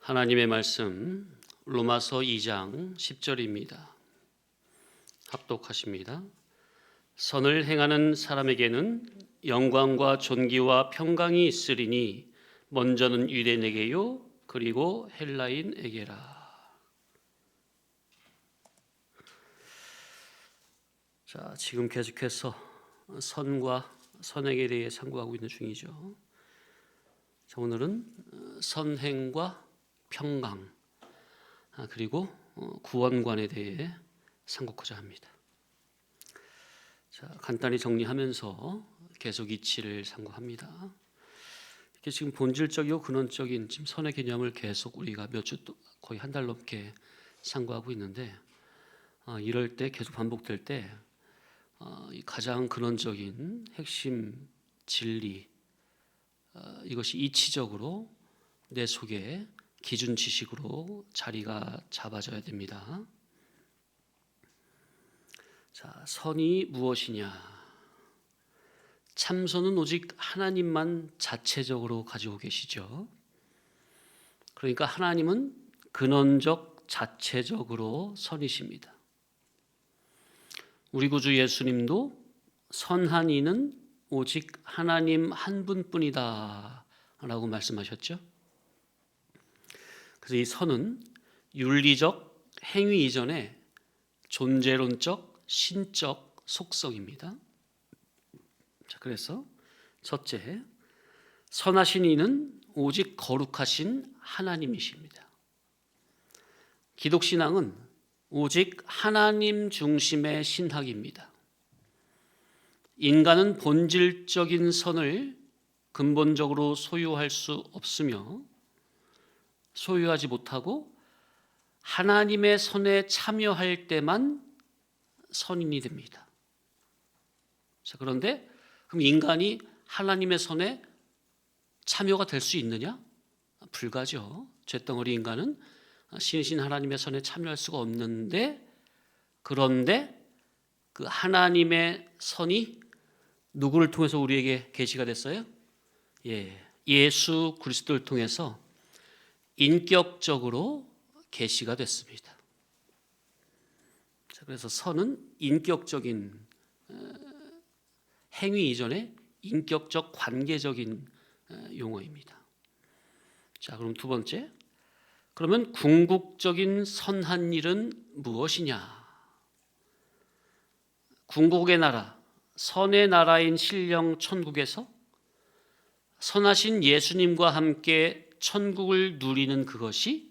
하나님의 말씀 로마서 2장 10절입니다. 합독하십니다. 선을 행하는 사람에게는 영광과 존귀와 평강이 있으리니 먼저는 유대인에게요 그리고 헬라인에게라. 자, 지금 계속해서 선과 선행에 대해 상고하고 있는 중이죠. 자, 오늘은 선행과 평강 그리고 구원관에 대해 상고하고자 합니다. 자, 간단히 정리하면서 계속 이치를 상고합니다. 이렇게 지금 본질적이고 근원적인 지금 선의 개념을 계속 우리가 몇 주 거의 한 달 넘게 상고하고 있는데 이럴 때 계속 반복될 때 가장 근원적인 핵심 진리 이것이 이치적으로 내 속에 기준 지식으로 자리가 잡아져야 됩니다. 자, 선이 무엇이냐? 참선은 오직 하나님만 자체적으로 가지고 계시죠. 그러니까 하나님은 근원적 자체적으로 선이십니다. 우리 구주 예수님도 선한 이는 오직 하나님 한 분뿐이다 라고 말씀하셨죠. 그래서 이 선은 윤리적 행위 이전에 존재론적 신적 속성입니다. 자, 그래서 첫째, 선하신 이는 오직 거룩하신 하나님이십니다. 기독신앙은 오직 하나님 중심의 신학입니다. 인간은 본질적인 선을 근본적으로 소유할 수 없으며 소유하지 못하고 하나님의 선에 참여할 때만 선인이 됩니다. 자, 그런데 그럼 인간이 하나님의 선에 참여가 될 수 있느냐? 불가죠. 쇳덩어리 인간은 신이신 하나님의 선에 참여할 수가 없는데, 그런데 그 하나님의 선이 누구를 통해서 우리에게 계시가 됐어요? 예수 그리스도를 통해서 인격적으로 계시가 됐습니다. 자, 그래서 선은 인격적인 행위 이전에 인격적 관계적인 용어입니다. 자, 그럼 두 번째, 그러면 궁극적인 선한 일은 무엇이냐? 궁극의 나라, 선의 나라인 신령 천국에서 선하신 예수님과 함께 천국을 누리는 그것이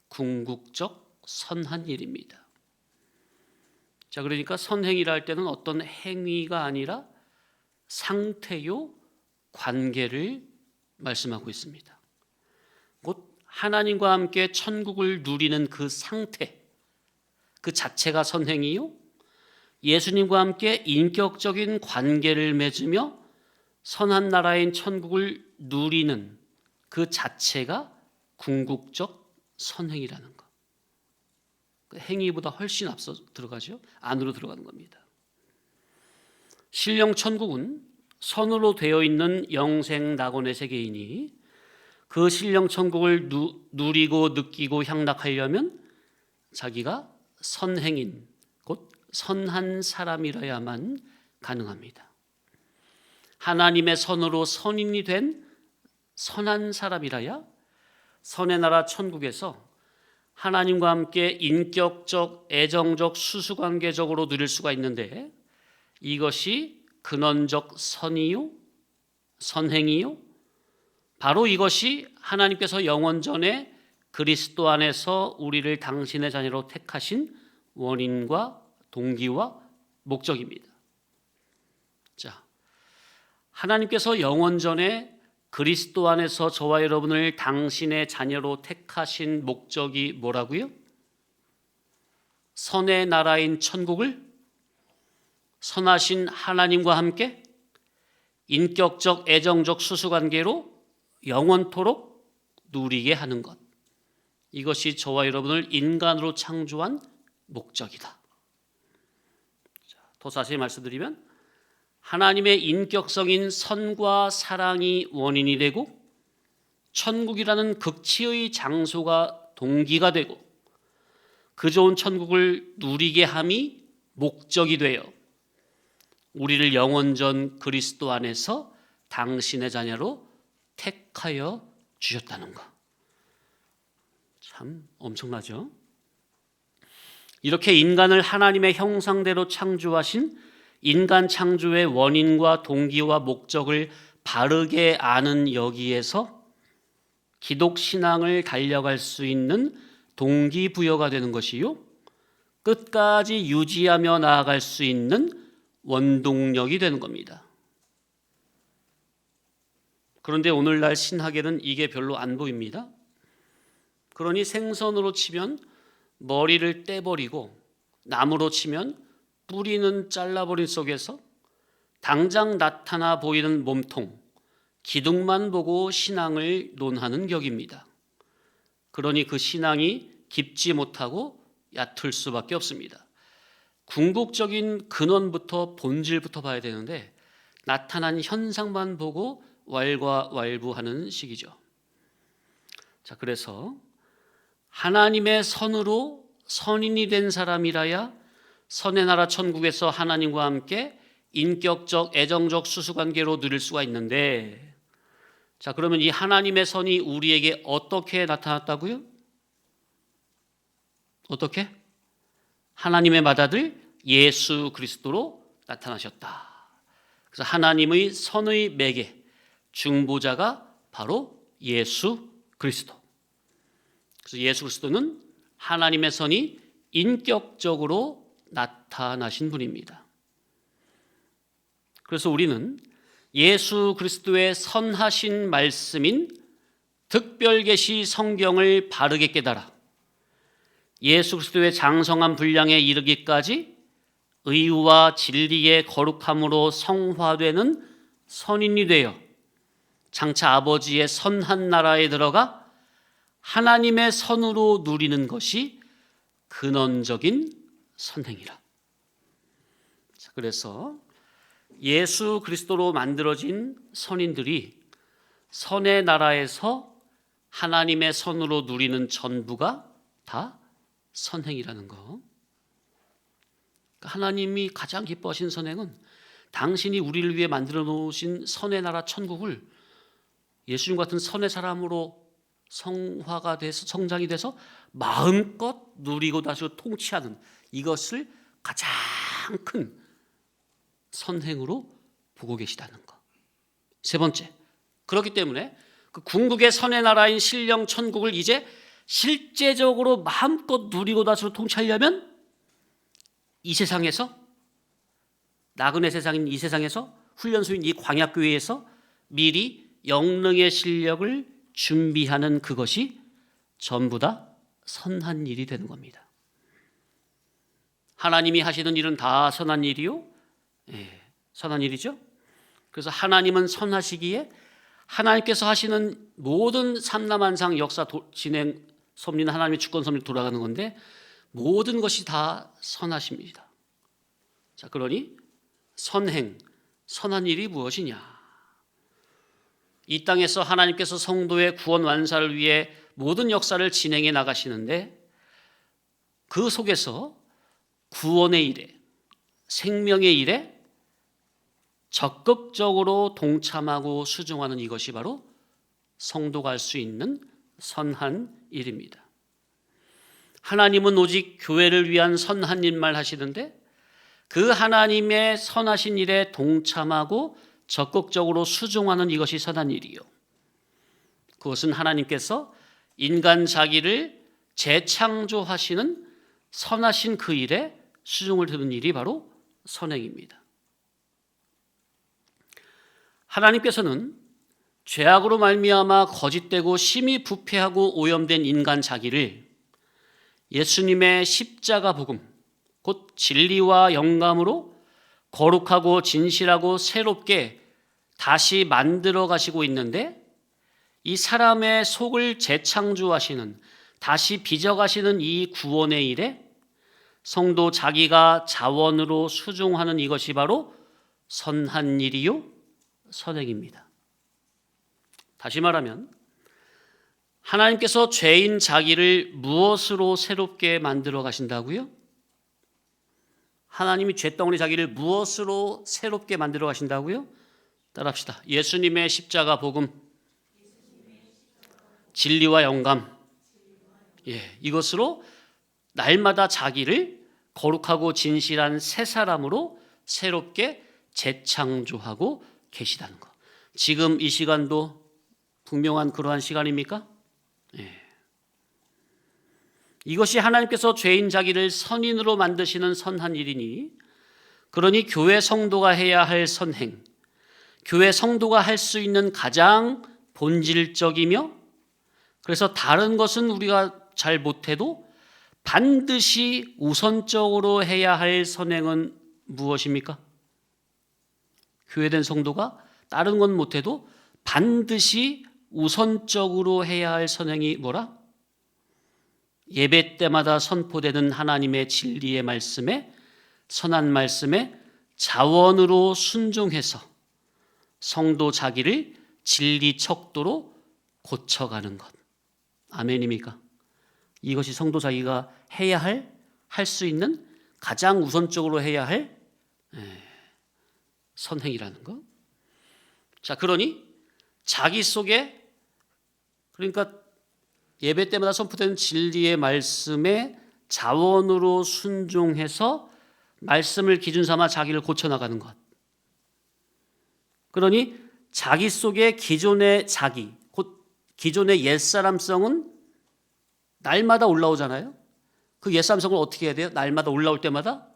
궁극적 선한 일입니다. 자, 그러니까 선행이라 할 때는 어떤 행위가 아니라 상태요 관계를 말씀하고 있습니다. 곧 하나님과 함께 천국을 누리는 그 상태, 그 자체가 선행이요, 예수님과 함께 인격적인 관계를 맺으며 선한 나라인 천국을 누리는 그 자체가 궁극적 선행이라는 것. 그 행위보다 훨씬 앞서 들어가죠. 안으로 들어가는 겁니다. 신령 천국은 선으로 되어 있는 영생 낙원의 세계이니 그 신령 천국을 누리고 느끼고 향락하려면 자기가 선행인, 곧 선한 사람이라야만 가능합니다. 하나님의 선으로 선인이 된 선한 사람이라야 선의 나라 천국에서 하나님과 함께 인격적, 애정적, 수수관계적으로 누릴 수가 있는데, 이것이 근원적 선이요, 선행이요, 바로 이것이 하나님께서 영원전에 그리스도 안에서 우리를 당신의 자녀로 택하신 원인과 동기와 목적입니다. 자, 하나님께서 영원전에 그리스도 안에서 저와 여러분을 당신의 자녀로 택하신 목적이 뭐라고요? 선의 나라인 천국을 선하신 하나님과 함께 인격적, 애정적 수수관계로 영원토록 누리게 하는 것. 이것이 저와 여러분을 인간으로 창조한 목적이다. 더 자세히 말씀드리면 하나님의 인격성인 선과 사랑이 원인이 되고 천국이라는 극치의 장소가 동기가 되고 그 좋은 천국을 누리게 함이 목적이 되어 우리를 영원전 그리스도 안에서 당신의 자녀로 택하여 주셨다는 것. 참 엄청나죠? 이렇게 인간을 하나님의 형상대로 창조하신 인간 창조의 원인과 동기와 목적을 바르게 아는 여기에서 기독신앙을 달려갈 수 있는 동기부여가 되는 것이요, 끝까지 유지하며 나아갈 수 있는 원동력이 되는 겁니다. 그런데 오늘날 신학에는 이게 별로 안 보입니다. 그러니 생선으로 치면 머리를 떼버리고 나무로 치면 뿌리는 잘라버린 속에서 당장 나타나 보이는 몸통, 기둥만 보고 신앙을 논하는 격입니다. 그러니 그 신앙이 깊지 못하고 얕을 수밖에 없습니다. 궁극적인 근원부터 본질부터 봐야 되는데 나타난 현상만 보고 왈가왈부하는 식이죠. 자, 그래서 하나님의 선으로 선인이 된 사람이라야 선의 나라 천국에서 하나님과 함께 인격적 애정적 수수관계로 누릴 수가 있는데, 자, 그러면 이 하나님의 선이 우리에게 어떻게 나타났다고요? 어떻게? 하나님의 맏아들 예수 그리스도로 나타나셨다. 그래서 하나님의 선의 매개 중보자가 바로 예수 그리스도. 그래서 예수 그리스도는 하나님의 선이 인격적으로 나타나신 분입니다. 그래서 우리는 예수 그리스도의 선하신 말씀인 특별계시 성경을 바르게 깨달아 예수 그리스도의 장성한 분량에 이르기까지 의와 진리의 거룩함으로 성화되는 선인이 되어 장차 아버지의 선한 나라에 들어가 하나님의 선으로 누리는 것이 근원적인 선행이라. 그래서 예수 그리스도로 만들어진 선인들이 선의 나라에서 하나님의 선으로 누리는 전부가 다 선행이라는 거. 하나님이 가장 기뻐하신 선행은 당신이 우리를 위해 만들어 놓으신 선의 나라 천국을 예수님 같은 선의 사람으로 성화가 돼서 성장이 돼서 마음껏 누리고 다시 통치하는 이것을 가장 큰 선행으로 보고 계시다는 것. 세 번째, 그렇기 때문에 그 궁극의 선의 나라인 신령 천국을 이제 실제적으로 마음껏 누리고 다시 통치하려면 이 세상에서, 나그네 세상인 이 세상에서, 훈련소인 이 광야교회에서 미리 영능의 실력을 준비하는 그것이 전부 다 선한 일이 되는 겁니다. 하나님이 하시는 일은 다 선한 일이요? 예, 선한 일이죠. 그래서 하나님은 선하시기에 하나님께서 하시는 모든 삼라만상 역사 진행 섭리는 하나님의 주권 섭리 돌아가는 건데 모든 것이 다 선하십니다. 자, 그러니 선행, 선한 일이 무엇이냐? 이 땅에서 하나님께서 성도의 구원 완사를 위해 모든 역사를 진행해 나가시는데 그 속에서 구원의 일에, 생명의 일에 적극적으로 동참하고 수종하는 이것이 바로 성도가 할 수 있는 선한 일입니다. 하나님은 오직 교회를 위한 선한 일만 하시는데 그 하나님의 선하신 일에 동참하고 적극적으로 수종하는 이것이 선한 일이요. 그것은 하나님께서 인간 자기를 재창조하시는 선하신 그 일에 수종을 두는 일이 바로 선행입니다. 하나님께서는 죄악으로 말미암아 거짓되고 심히 부패하고 오염된 인간 자기를 예수님의 십자가 복음, 곧 진리와 영감으로 거룩하고 진실하고 새롭게 다시 만들어 가시고 있는데 이 사람의 속을 재창조하시는, 다시 빚어가시는 이 구원의 일에 성도 자기가 자원으로 수종하는 이것이 바로 선한 일이요 선행입니다. 다시 말하면 하나님께서 죄인 자기를 무엇으로 새롭게 만들어 가신다고요? 하나님이 죄덩어리 자기를 무엇으로 새롭게 만들어 가신다고요? 따라합시다. 예수님의 십자가 복음, 진리와 영감, 이것으로 날마다 자기를 거룩하고 진실한 새 사람으로 새롭게 재창조하고 계시다는 것. 지금 이 시간도 분명한 그러한 시간입니까? 이것이 하나님께서 죄인 자기를 선인으로 만드시는 선한 일이니, 그러니 교회 성도가 해야 할 선행, 교회 성도가 할 수 있는 가장 본질적이며, 그래서 다른 것은 우리가 잘 못해도 반드시 우선적으로 해야 할 선행은 무엇입니까? 교회된 성도가 다른 건 못해도 반드시 우선적으로 해야 할 선행이 뭐라? 예배 때마다 선포되는 하나님의 진리의 말씀에, 선한 말씀에 자원으로 순종해서 성도 자기를 진리 척도로 고쳐가는 것. 아멘입니까? 이것이 성도 자기가 해야 할 수 있는 가장 우선적으로 해야 할 선행이라는 것. 자, 그러니 자기 속에, 그러니까 예배 때마다 선포되는 진리의 말씀에 자원으로 순종해서 말씀을 기준 삼아 자기를 고쳐나가는 것. 그러니 자기 속에 기존의 자기, 곧 기존의 옛사람성은 날마다 올라오잖아요. 그 옛사람성을 어떻게 해야 돼요? 날마다 올라올 때마다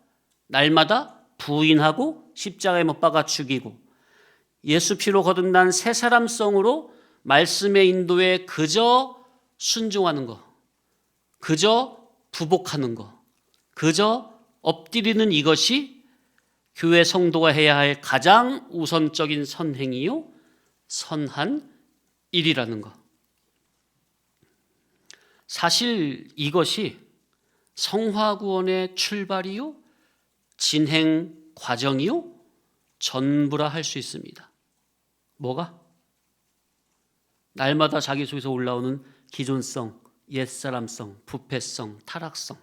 날마다 부인하고 십자가에 못 박아 죽이고 예수 피로 거듭난 새 사람성으로 말씀의 인도에 그저 순종하는 거, 그저 부복하는 거, 그저 엎드리는 이것이 교회 성도가 해야 할 가장 우선적인 선행이요 선한 일이라는 것. 사실 이것이 성화구원의 출발이요 진행 과정이요 전부라 할 수 있습니다. 뭐가? 날마다 자기 속에서 올라오는 기존성, 옛사람성, 부패성, 타락성,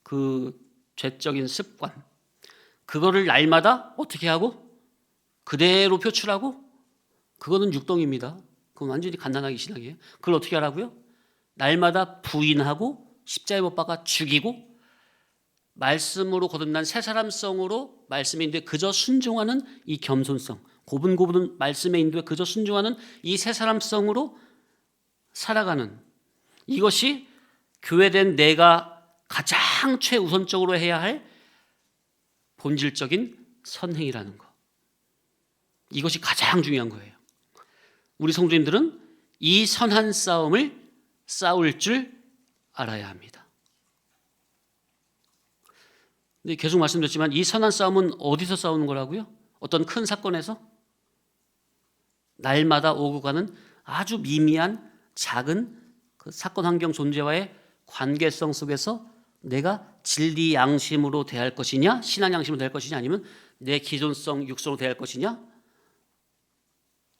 그 죄적인 습관, 그거를 날마다 어떻게 하고? 그대로 표출하고? 그거는 육동입니다. 그건 완전히 갓난아기 신학이에요. 그걸 어떻게 하라고요? 날마다 부인하고 십자가에 못 박아 죽이고 말씀으로 거듭난 새 사람성으로 말씀의 인도에 그저 순종하는 이 겸손성, 고분고분 말씀의 인도에 그저 순종하는 이 새 사람성으로 살아가는 이것이 교회된 내가 가장 최우선적으로 해야 할 본질적인 선행이라는 것. 이것이 가장 중요한 거예요. 우리 성도님들은 이 선한 싸움을 싸울 줄 알아야 합니다. 근데 계속 말씀드렸지만 이 선한 싸움은 어디서 싸우는 거라고요? 어떤 큰 사건에서? 날마다 오고 가는 아주 미미한 작은 그 사건 환경 존재와의 관계성 속에서 내가 진리 양심으로 대할 것이냐, 신앙 양심으로 대할 것이냐, 아니면 내 기존성 육성으로 대할 것이냐,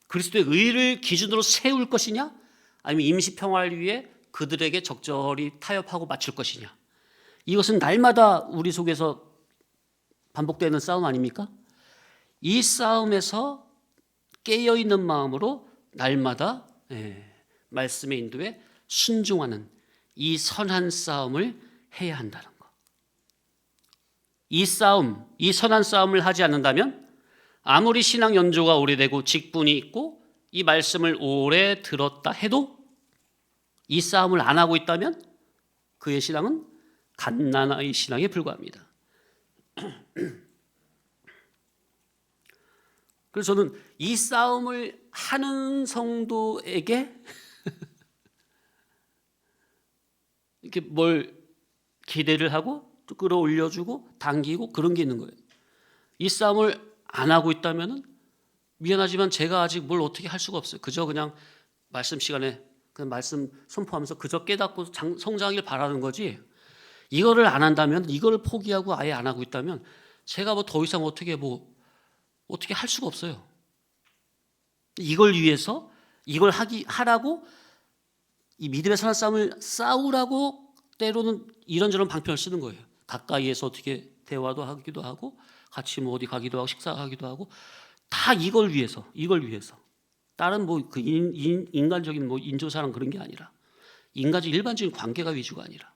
그리스도의 의를 기준으로 세울 것이냐, 아니면 임시 평화를 위해 그들에게 적절히 타협하고 맞출 것이냐. 이것은 날마다 우리 속에서 반복되는 싸움 아닙니까? 이 싸움에서 깨어있는 마음으로 날마다 말씀의 인도에 순종하는 이 선한 싸움을 해야 한다는 것. 이 싸움, 이 선한 싸움을 하지 않는다면 아무리 신앙 연조가 오래되고 직분이 있고 이 말씀을 오래 들었다 해도 이 싸움을 안 하고 있다면 그의 신앙은 갓난아이 신앙에 불과합니다. 그래서 저는 이 싸움을 하는 성도에게 이렇게 뭘 기대를 하고 또 끌어올려주고 당기고 그런 게 있는 거예요. 이 싸움을 안 하고 있다면 미안하지만 제가 아직 뭘 어떻게 할 수가 없어요. 그저 그냥 말씀 시간에 그냥 말씀 선포하면서 그저 깨닫고 성장하길 바라는 거지. 이거를 안 한다면, 이걸 포기하고 아예 안 하고 있다면 제가 뭐 더 이상 어떻게 할 수가 없어요. 이걸 위해서 이걸 하라고 이 믿음의 선한 싸움을 싸우라고 때로는 이런저런 방편을 쓰는 거예요. 가까이에서 어떻게 대화도 하기도 하고 같이 뭐 어디 가기도 하고 식사하기도 하고 다 이걸 위해서. 다른 뭐 그 인간적인 뭐 인조사랑 그런 게 아니라 인간적 일반적인 관계가 위주가 아니라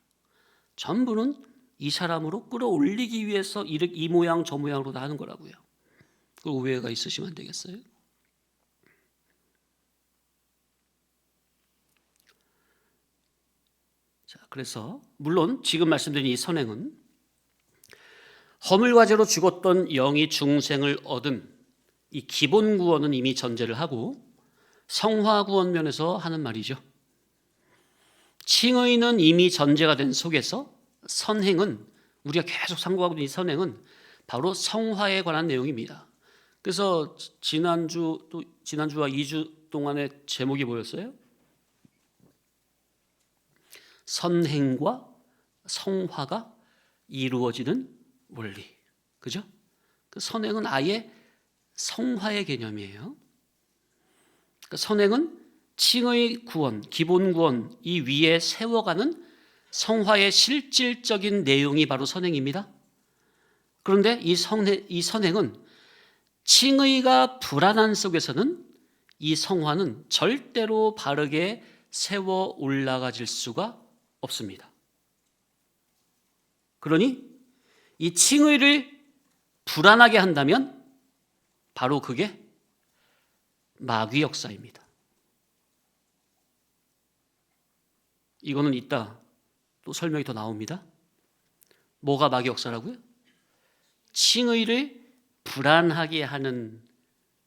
전부는 이 사람으로 끌어올리기 위해서 이 모양 저 모양으로 다 하는 거라고요. 그 오해가 있으시면 안 되겠어요? 자, 그래서 물론 지금 말씀드린 이 선행은 허물과제로 죽었던 영이 중생을 얻은 이 기본 구원은 이미 전제를 하고 성화 구원 면에서 하는 말이죠. 칭의는 이미 전제가 된 속에서 선행은 우리가 계속 상고하고 있는 이 선행은 바로 성화에 관한 내용입니다. 그래서 지난주와 2주 동안의 제목이 뭐였어요? 선행과 성화가 이루어지는 원리. 그죠? 그 선행은 아예 성화의 개념이에요. 그 선행은 칭의 구원, 기본 구원 이 위에 세워가는 성화의 실질적인 내용이 바로 선행입니다. 그런데 이 선행은 칭의가 불안한 속에서는 이 성화는 절대로 바르게 세워 올라가질 수가 없습니다. 그러니 이 칭의를 불안하게 한다면 바로 그게 마귀 역사입니다. 이거는 이따 또 설명이 더 나옵니다. 뭐가 마귀 역사라고요? 칭의를 불안하게 하는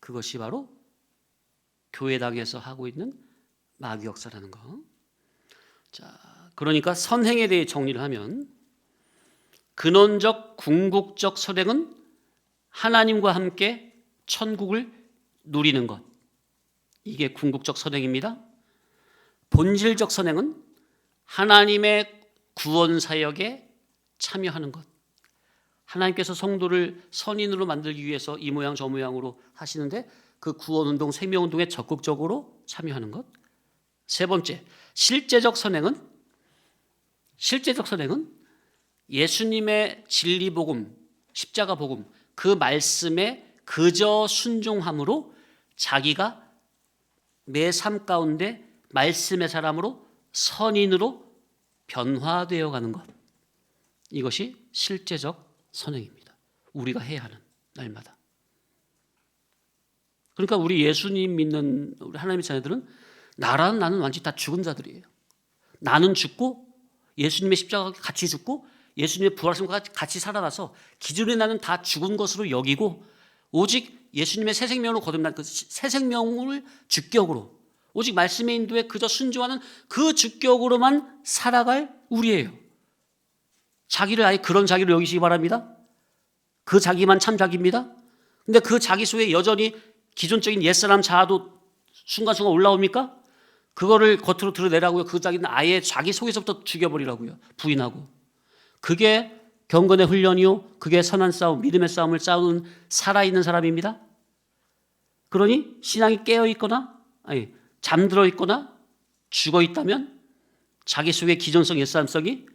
그것이 바로 교회당에서 하고 있는 마귀 역사라는 거. 자, 그러니까 선행에 대해 정리를 하면 근원적 궁극적 선행은 하나님과 함께 천국을 누리는 것. 이게 궁극적 선행입니다. 본질적 선행은 하나님의 구원 사역에 참여하는 것. 하나님께서 성도를 선인으로 만들기 위해서 이 모양 저 모양으로 하시는데 그 구원운동, 생명운동에 적극적으로 참여하는 것. 세 번째, 실제적 선행은 예수님의 진리복음, 십자가복음 그 말씀에 그저 순종함으로 자기가 내 삶 가운데 말씀의 사람으로 선인으로 변화되어 가는 것. 이것이 실제적 선행입니다. 우리가 해야 하는 날마다. 그러니까 우리 예수님 믿는 우리 하나님의 자녀들은 나는 완전히 다 죽은 자들이에요. 나는 죽고 예수님의 십자가와 같이 죽고 예수님의 부활성과 같이 살아나서 기존에 나는 다 죽은 것으로 여기고 오직 예수님의 새 생명으로 거듭난 그 새 생명을 주격으로 오직 말씀의 인도에 그저 순종하는 그 주격으로만 살아갈 우리예요. 자기를 아예 그런 자기로 여기시기 바랍니다. 그 자기만 참 자기입니다. 근데 그 자기 속에 여전히 기존적인 옛사람 자아도 순간순간 올라옵니까? 그거를 겉으로 드러내라고요. 그 자기는 아예 자기 속에서부터 죽여버리라고요. 부인하고. 그게 경건의 훈련이요. 그게 선한 싸움, 믿음의 싸움을 싸우는 살아있는 사람입니다. 그러니 신앙이 깨어있거나 잠들어 있거나 죽어 있다면 자기 속의 기존성 옛사람성이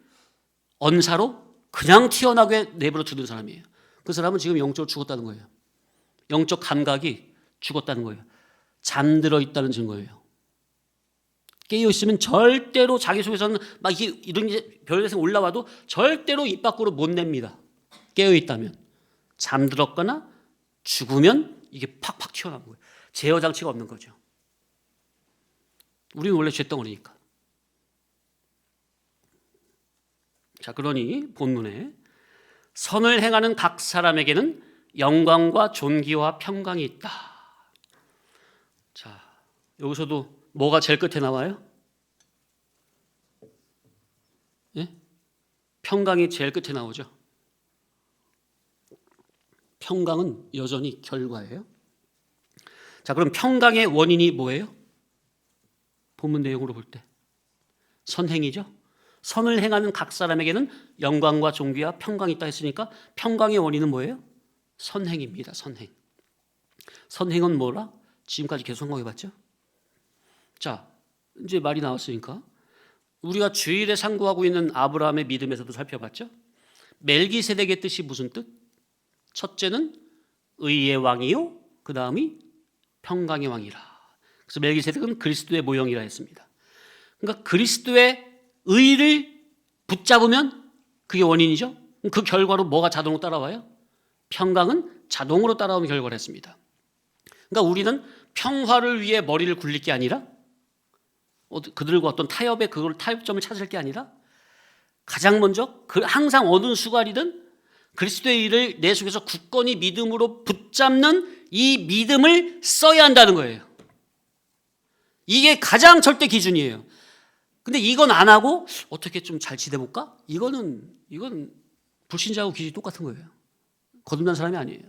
언사로 그냥 튀어나오게 내버려 두는 사람이에요. 그 사람은 지금 영적으로 죽었다는 거예요. 영적 감각이 죽었다는 거예요. 잠들어 있다는 증거예요. 깨어 있으면 절대로 자기 속에서는 막 이런 게 별에서 올라와도 절대로 입 밖으로 못 냅니다. 깨어 있다면. 잠들었거나 죽으면 이게 팍팍 튀어나오는 거예요. 제어 장치가 없는 거죠. 우리는 원래 쇳덩어리니까. 자, 그러니 본문에 선을 행하는 각 사람에게는 영광과 존귀와 평강이 있다. 자, 여기서도 뭐가 제일 끝에 나와요? 예? 평강이 제일 끝에 나오죠. 평강은 여전히 결과예요. 자, 그럼 평강의 원인이 뭐예요? 본문 내용으로 볼 때 선행이죠. 선을 행하는 각 사람에게는 영광과 존귀와 평강이 있다 했으니까 평강의 원인은 뭐예요? 선행입니다. 선행. 선행은 뭐라? 지금까지 계속 생각해봤죠? 자, 이제 말이 나왔으니까 우리가 주일에 상고하고 있는 아브라함의 믿음에서도 살펴봤죠. 멜기세덱의 뜻이 무슨 뜻? 첫째는 의의 왕이요, 그 다음이 평강의 왕이라. 그래서 멜기세덱은 그리스도의 모형이라 했습니다. 그러니까 그리스도의 의를 붙잡으면 그게 원인이죠. 그 결과로 뭐가 자동으로 따라와요? 평강은 자동으로 따라오는 결과를 했습니다. 그러니까 우리는 평화를 위해 머리를 굴릴 게 아니라, 그들과 어떤 타협점을 찾을 게 아니라, 가장 먼저 항상 어느 순간이든 그리스도의 일을 내 속에서 굳건히 믿음으로 붙잡는 이 믿음을 써야 한다는 거예요. 이게 가장 절대 기준이에요. 근데 이건 안 하고 어떻게 좀 잘 지내볼까? 이건 불신자하고 기준이 똑같은 거예요. 거듭난 사람이 아니에요.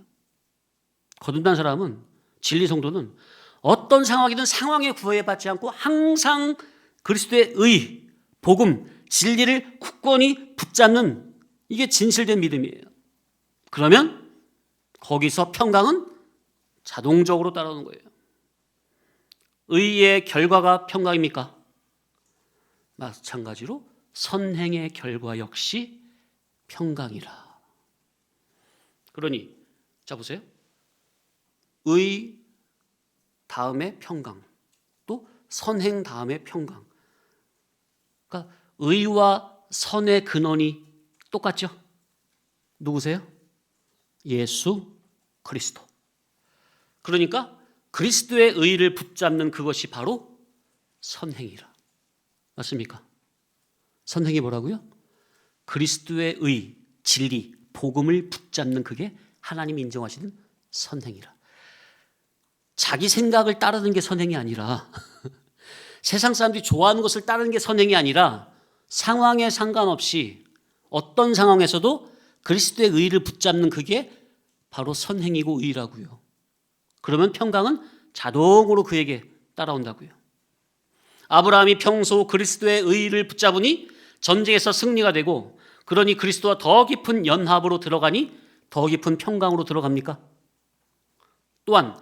거듭난 사람은, 진리 성도는 어떤 상황이든 상황에 구애받지 않고 항상 그리스도의 의, 복음, 진리를 굳건히 붙잡는, 이게 진실된 믿음이에요. 그러면 거기서 평강은 자동적으로 따라오는 거예요. 의의 결과가 평강입니까? 마찬가지로 선행의 결과 역시 평강이라. 그러니 자 보세요. 의 다음에 평강, 또 선행 다음에 평강. 그러니까 의와 선의 근원이 똑같죠? 누구세요? 예수 그리스도. 그러니까 그리스도의 의를 붙잡는 그것이 바로 선행이라. 맞습니까? 선행이 뭐라고요? 그리스도의 의, 진리, 복음을 붙잡는 그게 하나님이 인정하시는 선행이라. 자기 생각을 따르는 게 선행이 아니라 세상 사람들이 좋아하는 것을 따르는 게 선행이 아니라 상황에 상관없이 어떤 상황에서도 그리스도의 의를 붙잡는 그게 바로 선행이고 의라고요. 그러면 평강은 자동으로 그에게 따라온다고요. 아브라함이 평소 그리스도의 의를 붙잡으니 전쟁에서 승리가 되고, 그러니 그리스도와 더 깊은 연합으로 들어가니 더 깊은 평강으로 들어갑니까? 또한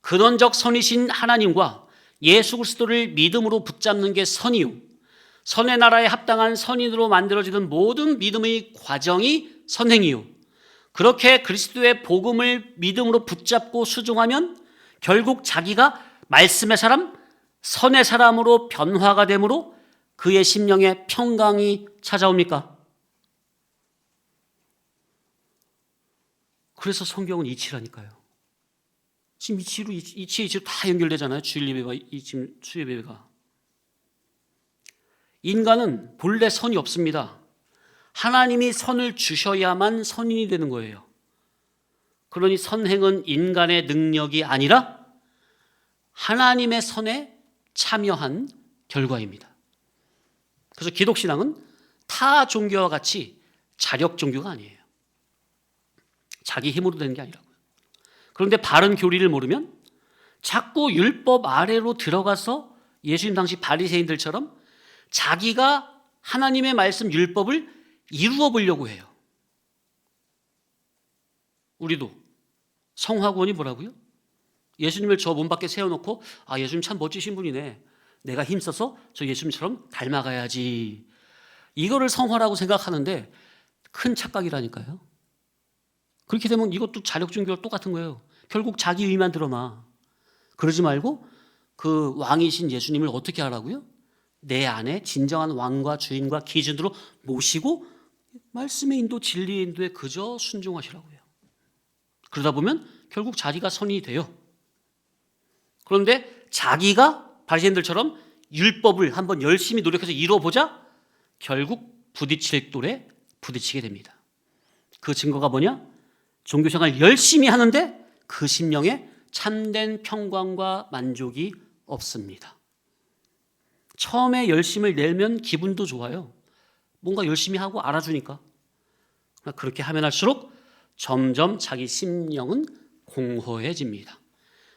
근원적 선이신 하나님과 예수 그리스도를 믿음으로 붙잡는 게 선이요, 선의 나라에 합당한 선인으로 만들어지는 모든 믿음의 과정이 선행이요, 그렇게 그리스도의 복음을 믿음으로 붙잡고 수종하면 결국 자기가 말씀의 사람, 선의 사람으로 변화가 되므로 그의 심령에 평강이 찾아옵니까? 그래서 성경은 이치라니까요. 지금 이치로 다 연결되잖아요. 주일 예배와 수요 예배가. 인간은 본래 선이 없습니다. 하나님이 선을 주셔야만 선인이 되는 거예요. 그러니 선행은 인간의 능력이 아니라 하나님의 선에 참여한 결과입니다. 그래서 기독신앙은 타 종교와 같이 자력 종교가 아니에요. 자기 힘으로 되는 게 아니라고요. 그런데 바른 교리를 모르면 자꾸 율법 아래로 들어가서 예수님 당시 바리새인들처럼 자기가 하나님의 말씀 율법을 이루어 보려고 해요. 우리도 성화구원이 뭐라고요? 예수님을 저 문 밖에 세워놓고, 아, 예수님 참 멋지신 분이네, 내가 힘써서 저 예수님처럼 닮아가야지, 이거를 성화라고 생각하는데 큰 착각이라니까요. 그렇게 되면 이것도 자력종교와 똑같은 거예요. 결국 자기 의만 드러나. 그러지 말고 그 왕이신 예수님을 어떻게 하라고요? 내 안에 진정한 왕과 주인과 기준으로 모시고 말씀의 인도, 진리의 인도에 그저 순종하시라고요. 그러다 보면 결국 자기가 선이 돼요. 그런데 자기가 바리새인들처럼 율법을 한번 열심히 노력해서 이뤄보자 결국 부딪힐 돌에 부딪히게 됩니다. 그 증거가 뭐냐? 종교생활 열심히 하는데 그 심령에 참된 평강과 만족이 없습니다. 처음에 열심을 내면 기분도 좋아요. 뭔가 열심히 하고 알아주니까. 그렇게 하면 할수록 점점 자기 심령은 공허해집니다.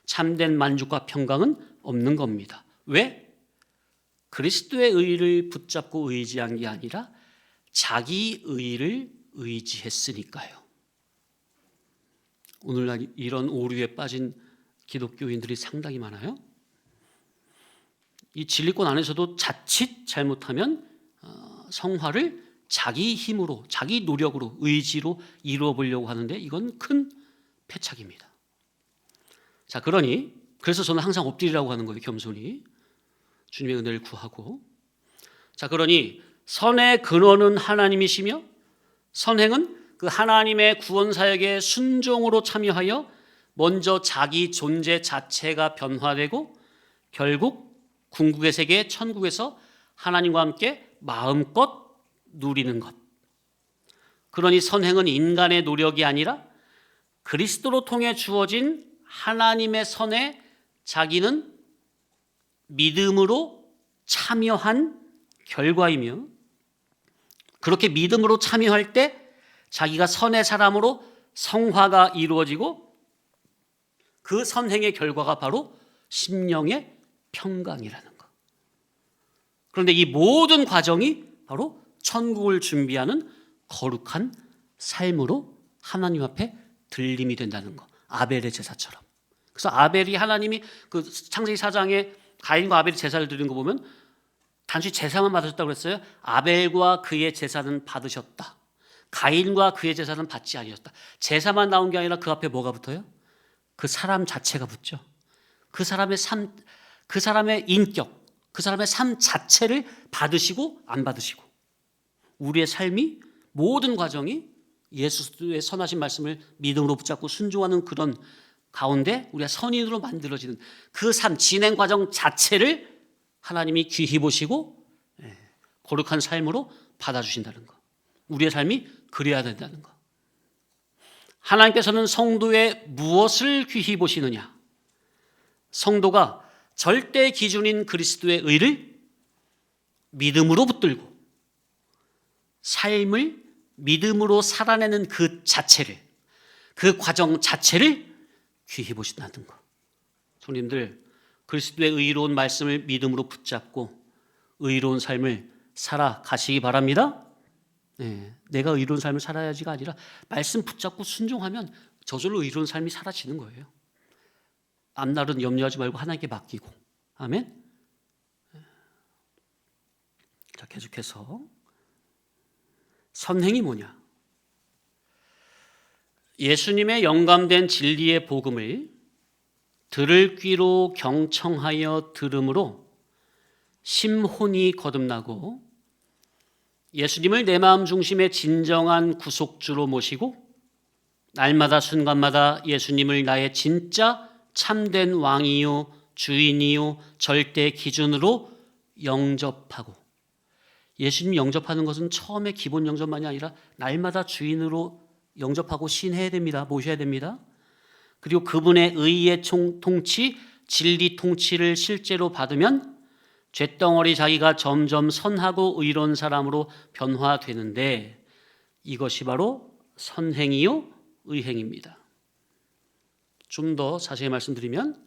참된 만족과 평강은 없는 겁니다. 왜? 그리스도의 의를 붙잡고 의지한 게 아니라 자기 의를 의지했으니까요. 오늘날 이런 오류에 빠진 기독교인들이 상당히 많아요. 이 진리권 안에서도 자칫 잘못하면 성화를 자기 힘으로, 자기 노력으로, 의지로 이루어 보려고 하는데 이건 큰 패착입니다. 자, 그러니 그래서 저는 항상 엎드리라고 하는 거예요. 겸손히 주님의 은혜를 구하고. 자, 그러니 선의 근원은 하나님이시며 선행은 그 하나님의 구원 사역에 순종으로 참여하여 먼저 자기 존재 자체가 변화되고 결국 궁극의 세계 천국에서 하나님과 함께 마음껏 누리는 것. 그러니 선행은 인간의 노력이 아니라 그리스도로 통해 주어진 하나님의 선에 자기는 믿음으로 참여한 결과이며 그렇게 믿음으로 참여할 때 자기가 선의 사람으로 성화가 이루어지고 그 선행의 결과가 바로 심령의 평강이라는 것. 그런데 이 모든 과정이 바로 천국을 준비하는 거룩한 삶으로 하나님 앞에 들림이 된다는 것. 아벨의 제사처럼. 그래서 아벨이 하나님이 그 창세기 4장에 가인과 아벨이 제사를 드린 거 보면 단순히 제사만 받으셨다고 그랬어요. 아벨과 그의 제사는 받으셨다. 가인과 그의 제사는 받지 아니었다. 제사만 나온 게 아니라 그 앞에 뭐가 붙어요? 그 사람 자체가 붙죠. 그 사람의 삶, 그 사람의 인격, 그 사람의 삶 자체를 받으시고 안 받으시고 우리의 삶이 모든 과정이 예수의 선하신 말씀을 믿음으로 붙잡고 순종하는 그런 가운데 우리가 선인으로 만들어지는 그 삶, 진행 과정 자체를 하나님이 귀히 보시고 거룩한 삶으로 받아주신다는 것. 우리의 삶이 그래야 된다는 것. 하나님께서는 성도의 무엇을 귀히 보시느냐? 성도가 절대 기준인 그리스도의 의를 믿음으로 붙들고 삶을 믿음으로 살아내는 그 자체를, 그 과정 자체를 귀히 보신다는 것. 손님들, 그리스도의 의로운 말씀을 믿음으로 붙잡고 의로운 삶을 살아가시기 바랍니다. 내가 의로운 삶을 살아야지가 아니라 말씀 붙잡고 순종하면 저절로 의로운 삶이 사라지는 거예요. 앞날은 염려하지 말고 하나님께 맡기고. 아멘. 자, 계속해서 선행이 뭐냐? 예수님의 영감된 진리의 복음을 들을 귀로 경청하여 들음으로 심혼이 거듭나고 예수님을 내 마음 중심의 진정한 구속주로 모시고 날마다 순간마다 예수님을 나의 진짜 참된 왕이요 주인이요 절대 기준으로 영접하고 예수님 영접하는 것은 처음에 기본 영접만이 아니라 날마다 주인으로 영접하고 신해야 됩니다. 모셔야 됩니다. 그리고 그분의 의의 통치, 진리 통치를 실제로 받으면 쇳덩어리 자기가 점점 선하고 의로운 사람으로 변화되는데 이것이 바로 선행이요 의행입니다. 좀 더 자세히 말씀드리면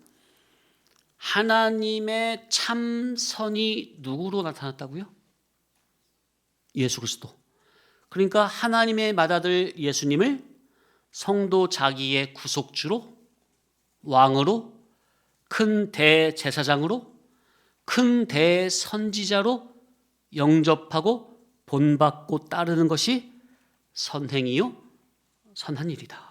하나님의 참선이 누구로 나타났다고요? 예수 그리스도. 그러니까 하나님의 맏아들 예수님을 성도 자기의 구속주로, 왕으로, 큰 대제사장으로, 큰 대선지자로 영접하고 본받고 따르는 것이 선행이요 선한 일이다.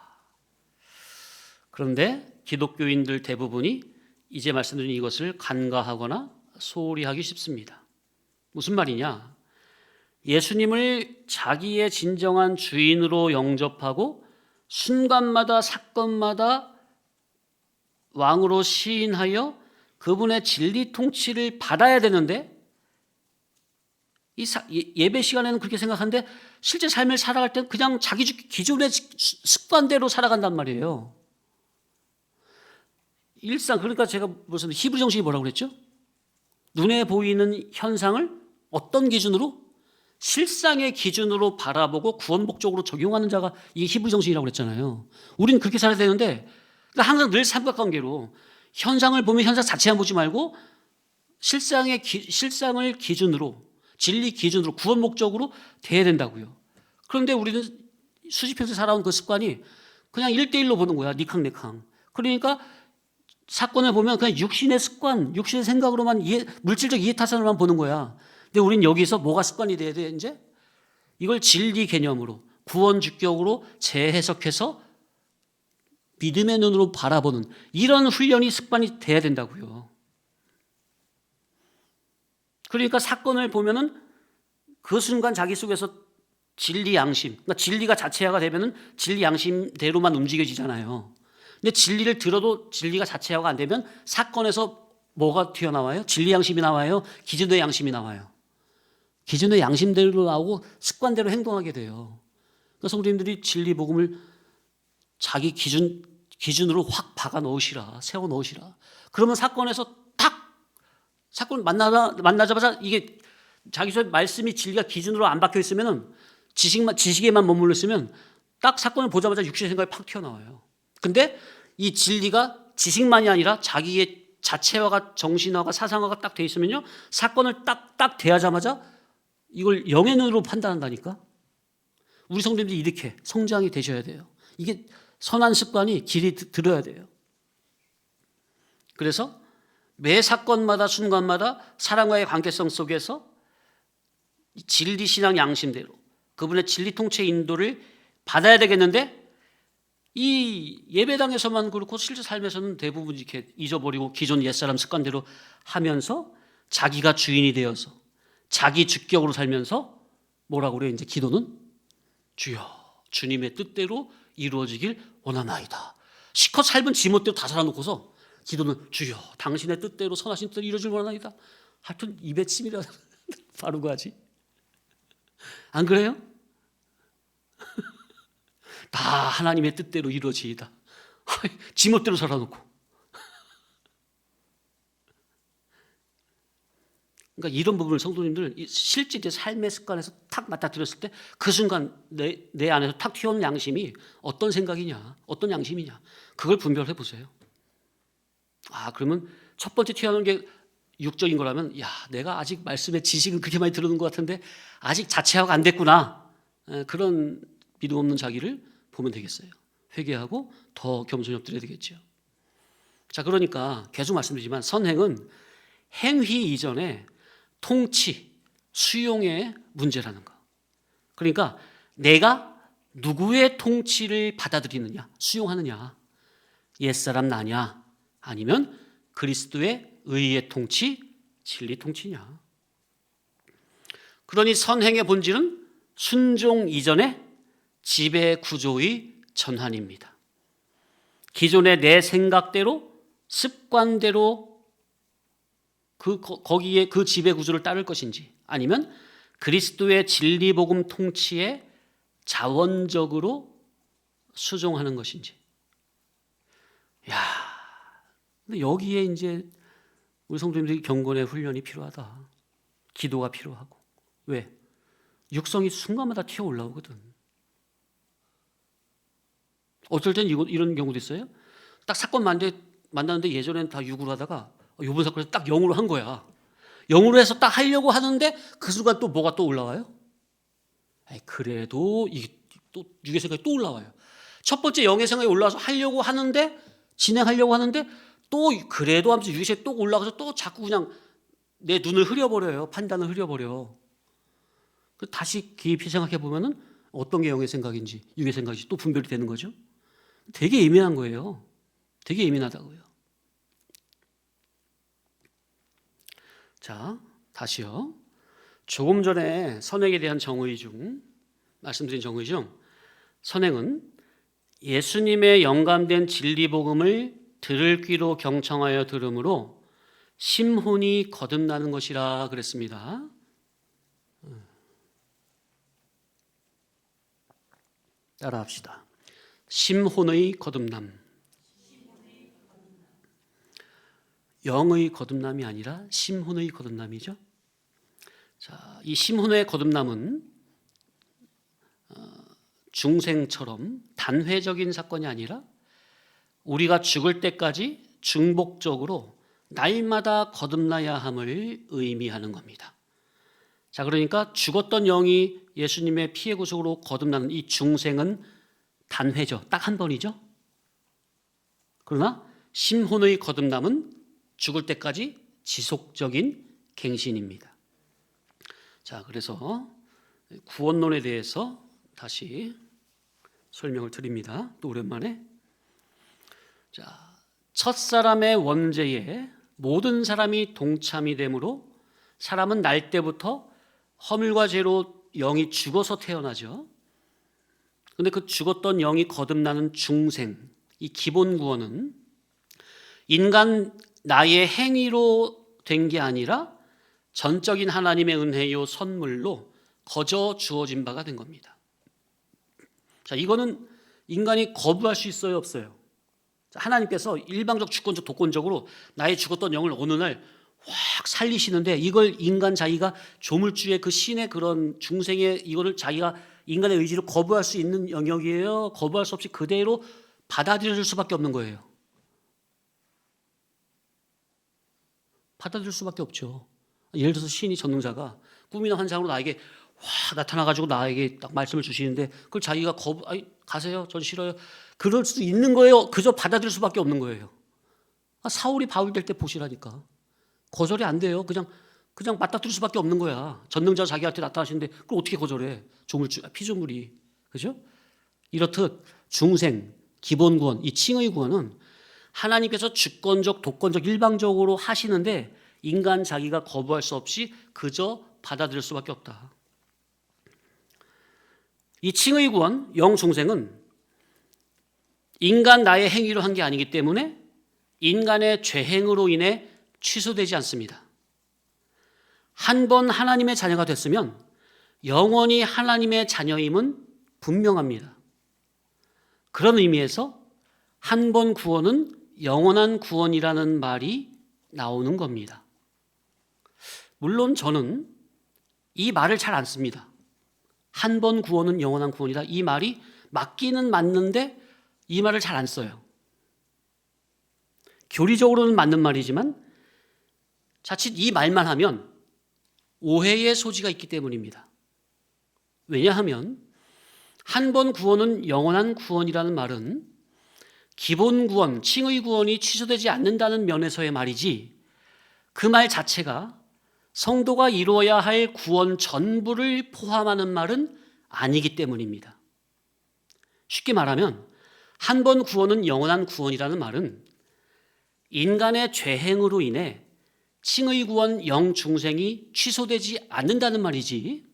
그런데 기독교인들 대부분이 이제 말씀드린 이것을 간과하거나 소홀히 하기 쉽습니다. 무슨 말이냐? 예수님을 자기의 진정한 주인으로 영접하고 순간마다 사건마다 왕으로 시인하여 그분의 진리 통치를 받아야 되는데 예배 시간에는 그렇게 생각하는데 실제 삶을 살아갈 때는 그냥 자기 기존의 습관대로 살아간단 말이에요. 일상, 그러니까 제가 무슨 히브리 정신이 뭐라고 그랬죠? 눈에 보이는 현상을 어떤 기준으로? 실상의 기준으로 바라보고 구원 목적으로 적용하는 자가 이 히브리 정신이라고 그랬잖아요. 우리는 그렇게 살아야 되는데 항상 늘 삼각관계로 현상을 보면 현상 자체만 보지 말고 실상을 기준으로, 진리 기준으로, 구원 목적으로 돼야 된다고요. 그런데 우리는 수십 평생 살아온 그 습관이 그냥 1대1로 보는 거야. 니캉네캉. 그러니까 사건을 보면 그냥 육신의 습관, 육신의 생각으로만 물질적 이해타산으로만 보는 거야. 근데 우린 여기서 뭐가 습관이 돼야 돼, 이제? 이걸 진리 개념으로, 구원 주격으로 재해석해서 믿음의 눈으로 바라보는 이런 훈련이 습관이 돼야 된다고요. 그러니까 사건을 보면은 그 순간 자기 속에서 진리 양심, 그러니까 진리가 자체화가 되면은 진리 양심대로만 움직여지잖아요. 근데 진리를 들어도 진리가 자체화가 안 되면 사건에서 뭐가 튀어나와요? 진리 양심이 나와요? 기존의 양심이 나와요. 기존의 양심대로 나오고 습관대로 행동하게 돼요. 그러니까 성도님들이 진리 복음을 자기 기준으로 확 박아 넣으시라, 세워 넣으시라. 그러면 사건에서 사건 만나자마자 이게 자기 속에 말씀이 진리가 기준으로 안 박혀 있으면은 지식에만 머물러 있으면 딱 사건을 보자마자 육신의 생각이 팍 튀어나와요. 근데 이 진리가 지식만이 아니라 자기의 자체화가 정신화가 사상화가 딱 돼 있으면요, 사건을 딱 대하자마자 이걸 영의 눈으로 판단한다니까. 우리 성도님들이 이렇게 성장이 되셔야 돼요. 이게 선한 습관이 길이 들어야 돼요. 그래서 매 사건마다 순간마다 사람과의 관계성 속에서 진리 신앙 양심대로 그분의 진리 통치 인도를 받아야 되겠는데, 이 예배당에서만 그렇고 실제 삶에서는 대부분 이렇게 잊어버리고 기존 옛사람 습관대로 하면서 자기가 주인이 되어서 자기 주격으로 살면서 뭐라고 그래요? 이제 기도는 주여 주님의 뜻대로 이루어지길 원하나이다. 실컷 삶은 지멋대로 다 살아놓고서 기도는 주여 당신의 뜻대로 선하신 뜻을 이루어질 원하나이다. 하여튼 입에 침이라 바르고 하지. 안 그래요? 다 하나님의 뜻대로 이루어지이다. 지멋대로 살아놓고. 그러니까 이런 부분을 성도님들 실제 삶의 습관에서 탁 맞닥뜨렸을 때 그 순간 내 안에서 탁 튀어오는 양심이 어떤 생각이냐, 어떤 양심이냐, 그걸 분별해 보세요. 그러면 첫 번째 튀어나오는 게 육적인 거라면, 내가 아직 말씀의 지식은 그렇게 많이 들었는 것 같은데 아직 자체화가 안 됐구나. 그런 믿음 없는 자기를 보면 되겠어요. 회개하고 더 겸손히 엎드려야 되겠죠. 자, 그러니까 계속 말씀드리지만 선행은 행위 이전에 통치, 수용의 문제라는 거. 그러니까 내가 누구의 통치를 받아들이느냐, 수용하느냐, 옛사람 나냐, 아니면 그리스도의 의의 통치, 진리 통치냐. 그러니 선행의 본질은 순종 이전의 지배 구조의 전환입니다. 기존의 내 생각대로 습관대로 거기에 그 지배 구조를 따를 것인지, 아니면 그리스도의 진리 복음 통치에 자원적으로 수종하는 것인지. 근데 여기에 이제 우리 성도님들이 경건의 훈련이 필요하다. 기도가 필요하고. 왜? 육성이 순간마다 튀어 올라오거든. 어떨 땐 이런 경우도 있어요. 딱 사건 만나는데 예전에는 다 육으로 하다가 이번 사건에서 딱 영으로 한 거야. 영으로 해서 딱 하려고 하는데 그 순간 또 뭐가 또 올라와요? 그래도 이게 또 육의 생각이 또 올라와요. 첫 번째 영의 생각이 올라와서 하려고 하는데, 진행하려고 하는데 또 그래도 하면서 육의 생각이 또 올라가서 또 자꾸 그냥 내 눈을 흐려버려요. 판단을 흐려버려. 다시 깊이 생각해 보면은 어떤 게 영의 생각인지 육의 생각인지 또 분별이 되는 거죠. 되게 예민한 거예요. 되게 예민하다고요. 자, 다시요. 조금 전에 선행에 대한 정의 중 말씀드린 정의 중 선행은 예수님의 영감된 진리 복음을 들을 귀로 경청하여 들음으로 심혼이 거듭나는 것이라 그랬습니다. 따라합시다. 심혼의 거듭남. 영의 거듭남이 아니라 심혼의 거듭남이죠. 자, 이 심혼의 거듭남은 중생처럼 단회적인 사건이 아니라 우리가 죽을 때까지 중복적으로 날마다 거듭나야 함을 의미하는 겁니다. 자, 그러니까 죽었던 영이 예수님의 피의 구속으로 거듭나는 이 중생은 단회죠. 딱 한 번이죠. 그러나 심혼의 거듭남은 죽을 때까지 지속적인 갱신입니다. 자, 그래서 구원론에 대해서 다시 설명을 드립니다. 또 오랜만에. 자, 첫사람의 원죄에 모든 사람이 동참이 되므로 사람은 날 때부터 허물과 죄로 영이 죽어서 태어나죠. 그런데 그 죽었던 영이 거듭나는 중생, 이 기본 구원은 인간 나의 행위로 된 게 아니라 전적인 하나님의 은혜요 선물로 거저 주어진 바가 된 겁니다. 자, 이거는 인간이 거부할 수 있어요, 없어요? 하나님께서 일방적 주권적 독권적으로 나의 죽었던 영을 어느 날 확 살리시는데 이걸 인간 자기가 조물주의 그 신의 그런 중생의 이거를 자기가 인간의 의지를 거부할 수 있는 영역이에요? 거부할 수 없이 그대로 받아들일 수밖에 없는 거예요. 받아들일 수밖에 없죠. 예를 들어서 신이 전능자가 꿈이나 환상으로 나에게 확 나타나가지고 나에게 딱 말씀을 주시는데 그걸 자기가 가세요, 전 싫어요. 그럴 수 있는 거예요. 그저 받아들일 수밖에 없는 거예요. 사울이 바울 될 때 보시라니까. 거절이 안 돼요. 그냥 맞닥뜨릴 수밖에 없는 거야. 전능자 자기한테 나타나시는데 그걸 어떻게 거절해? 피조물이. 그죠? 이렇듯 중생, 기본 구원, 이 칭의 구원은 하나님께서 주권적, 독권적, 일방적으로 하시는데 인간 자기가 거부할 수 없이 그저 받아들일 수밖에 없다. 이 칭의 구원, 영중생은 인간 나의 행위로 한 게 아니기 때문에 인간의 죄행으로 인해 취소되지 않습니다. 한 번 하나님의 자녀가 됐으면 영원히 하나님의 자녀임은 분명합니다. 그런 의미에서 한 번 구원은 영원한 구원이라는 말이 나오는 겁니다. 물론 저는 이 말을 잘 안 씁니다. 한 번 구원은 영원한 구원이다. 이 말이 맞기는 맞는데 이 말을 잘 안 써요. 교리적으로는 맞는 말이지만 자칫 이 말만 하면 오해의 소지가 있기 때문입니다. 왜냐하면 한 번 구원은 영원한 구원이라는 말은 기본 구원, 칭의 구원이 취소되지 않는다는 면에서의 말이지 그 말 자체가 성도가 이루어야 할 구원 전부를 포함하는 말은 아니기 때문입니다. 쉽게 말하면 한 번 구원은 영원한 구원이라는 말은 인간의 죄행으로 인해 칭의 구원 영중생이 취소되지 않는다는 말이지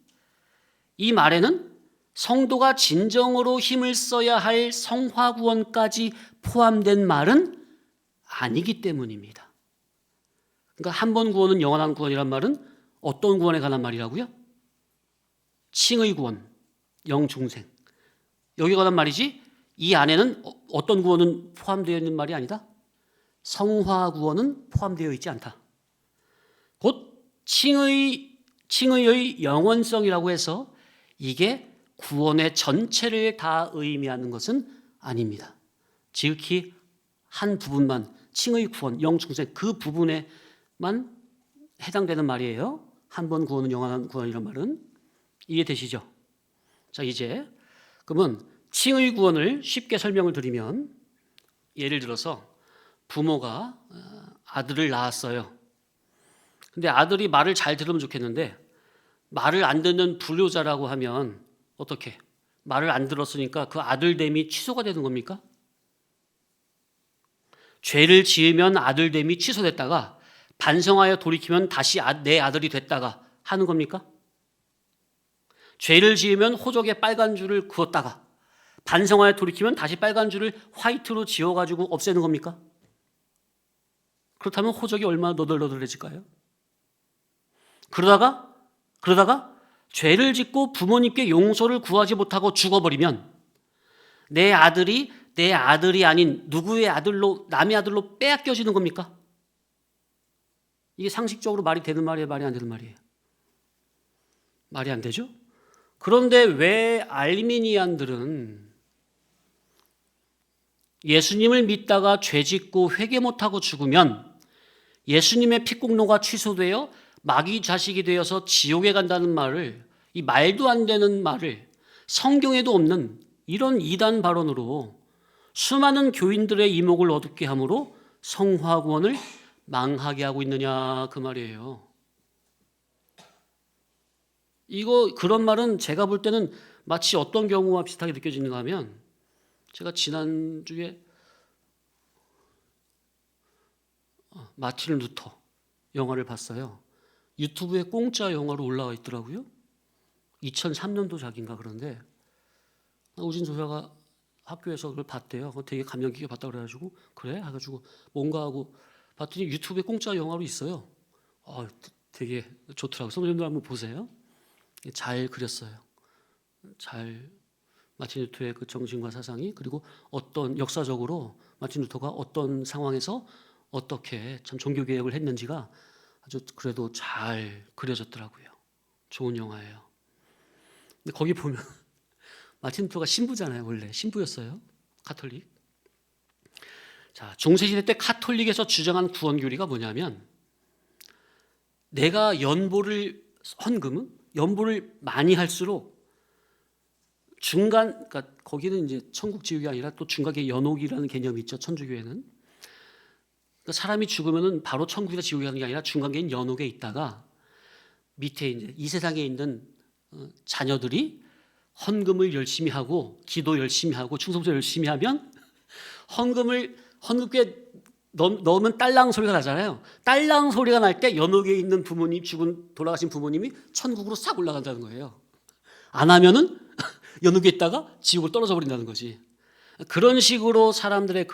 이 말에는 성도가 진정으로 힘을 써야 할 성화 구원까지 포함된 말은 아니기 때문입니다. 그러니까 한 번 구원은 영원한 구원이란 말은 어떤 구원에 관한 말이라고요? 칭의 구원, 영중생. 여기에 관한 말이지 이 안에는 어떤 구원은 포함되어 있는 말이 아니다. 성화 구원은 포함되어 있지 않다. 곧 칭의의 영원성이라고 해서 이게 구원의 전체를 다 의미하는 것은 아닙니다. 지극히 한 부분만 칭의 구원, 영중생 그 부분에만 해당되는 말이에요. 한 번 구원은 영원한 구원이란 말은 이해되시죠? 자, 이제 그러면 칭의 구원을 쉽게 설명을 드리면 예를 들어서 부모가 아들을 낳았어요. 근데 아들이 말을 잘 들으면 좋겠는데 말을 안 듣는 불효자라고 하면 어떻게? 말을 안 들었으니까 그 아들됨이 취소가 되는 겁니까? 죄를 지으면 아들됨이 취소됐다가 반성하여 돌이키면 다시 내 아들이 됐다가 하는 겁니까? 죄를 지으면 호적에 빨간 줄을 그었다가 반성하여 돌이키면 다시 빨간 줄을 화이트로 지워가지고 없애는 겁니까? 그렇다면 호적이 얼마나 너덜너덜해질까요? 그러다가 죄를 짓고 부모님께 용서를 구하지 못하고 죽어버리면 내 아들이 내 아들이 아닌 누구의 아들로 남의 아들로 빼앗겨지는 겁니까? 이게 상식적으로 말이 되는 말이에요? 말이 안 되는 말이에요? 말이 안 되죠? 그런데 왜 알미니안들은 예수님을 믿다가 죄 짓고 회개 못하고 죽으면 예수님의 피공로가 취소되어 마귀 자식이 되어서 지옥에 간다는 말을 이 말도 안 되는 말을 성경에도 없는 이런 이단 발언으로 수많은 교인들의 이목을 어둡게 함으로 성화구원을 망하게 하고 있느냐 그 말이에요. 이거 그런 말은 제가 볼 때는 마치 어떤 경우와 비슷하게 느껴지는가 하면, 제가 지난주에 마틴 루터 영화를 봤어요. 유튜브에 공짜 영화로 올라와 있더라고요. 2003년도작인가 그런데 우진 조사가 학교에서 그걸 봤대요. 그거 되게 감명 깊게 봤다 그래가지고 그래? 해가지고 뭔가 하고 봤더니 유튜브에 공짜 영화로 있어요. 되게 좋더라고요. 선생님들 한번 보세요. 잘 그렸어요. 잘 마틴 루터의 그 정신과 사상이, 그리고 어떤 역사적으로 마틴 루터가 어떤 상황에서 어떻게 참 종교 개혁을 했는지가 아주 그래도 잘 그려졌더라고요. 좋은 영화예요. 근데 거기 보면 마틴 루터가 신부잖아요. 원래 신부였어요. 가톨릭. 자, 중세시대 때 가톨릭에서 주장한 구원 교리가 뭐냐면, 내가 헌금은 연보를 많이 할수록 그러니까 거기는 이제 천국 지옥이 아니라 또 중간에 연옥이라는 개념이 있죠. 천주교회는. 그러니까 사람이 죽으면은 바로 천국이나 지옥이 가는 게 아니라 중간계인 연옥에 있다가 밑에 이제 이 세상에 있는 자녀들이 헌금을 열심히 하고 기도 열심히 하고 충성도 열심히 하면 헌금께 넣으면 딸랑 소리가 나잖아요. 딸랑 소리가 날 때 연옥에 있는 부모님, 돌아가신 부모님이 천국으로 싹 올라간다는 거예요. 안 하면은 연옥에 있다가 지옥으로 떨어져 버린다는 거지. 그런 식으로 사람들의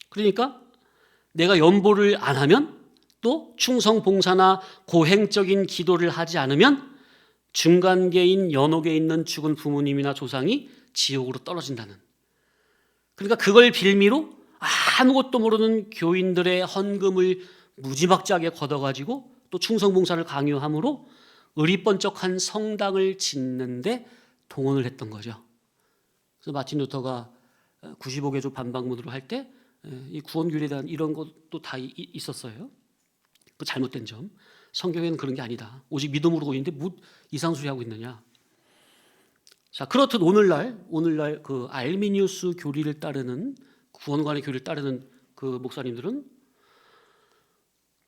그러니까 내가 연보를 안 하면, 또 충성 봉사나 고행적인 기도를 하지 않으면 중간계인 연옥에 있는 죽은 부모님이나 조상이 지옥으로 떨어진다는. 그러니까 그걸 빌미로 아무것도 모르는 교인들의 헌금을 무지막지하게 걷어가지고 또 충성 봉사를 강요함으로 의리번쩍한 성당을 짓는데 동원을 했던 거죠. 그래서 마틴 루터가 95개조 반박문으로 할 때 이 구원교리에 대한 이런 것도 다 있었어요. 그 잘못된 점. 성경에는 그런 게 아니다. 오직 믿음으로 고인데 뭐 이상 소리 하고 있느냐. 자, 그렇듯 오늘날 그 알미니우스 교리를 따르는, 구원관의 교리를 따르는 그 목사님들은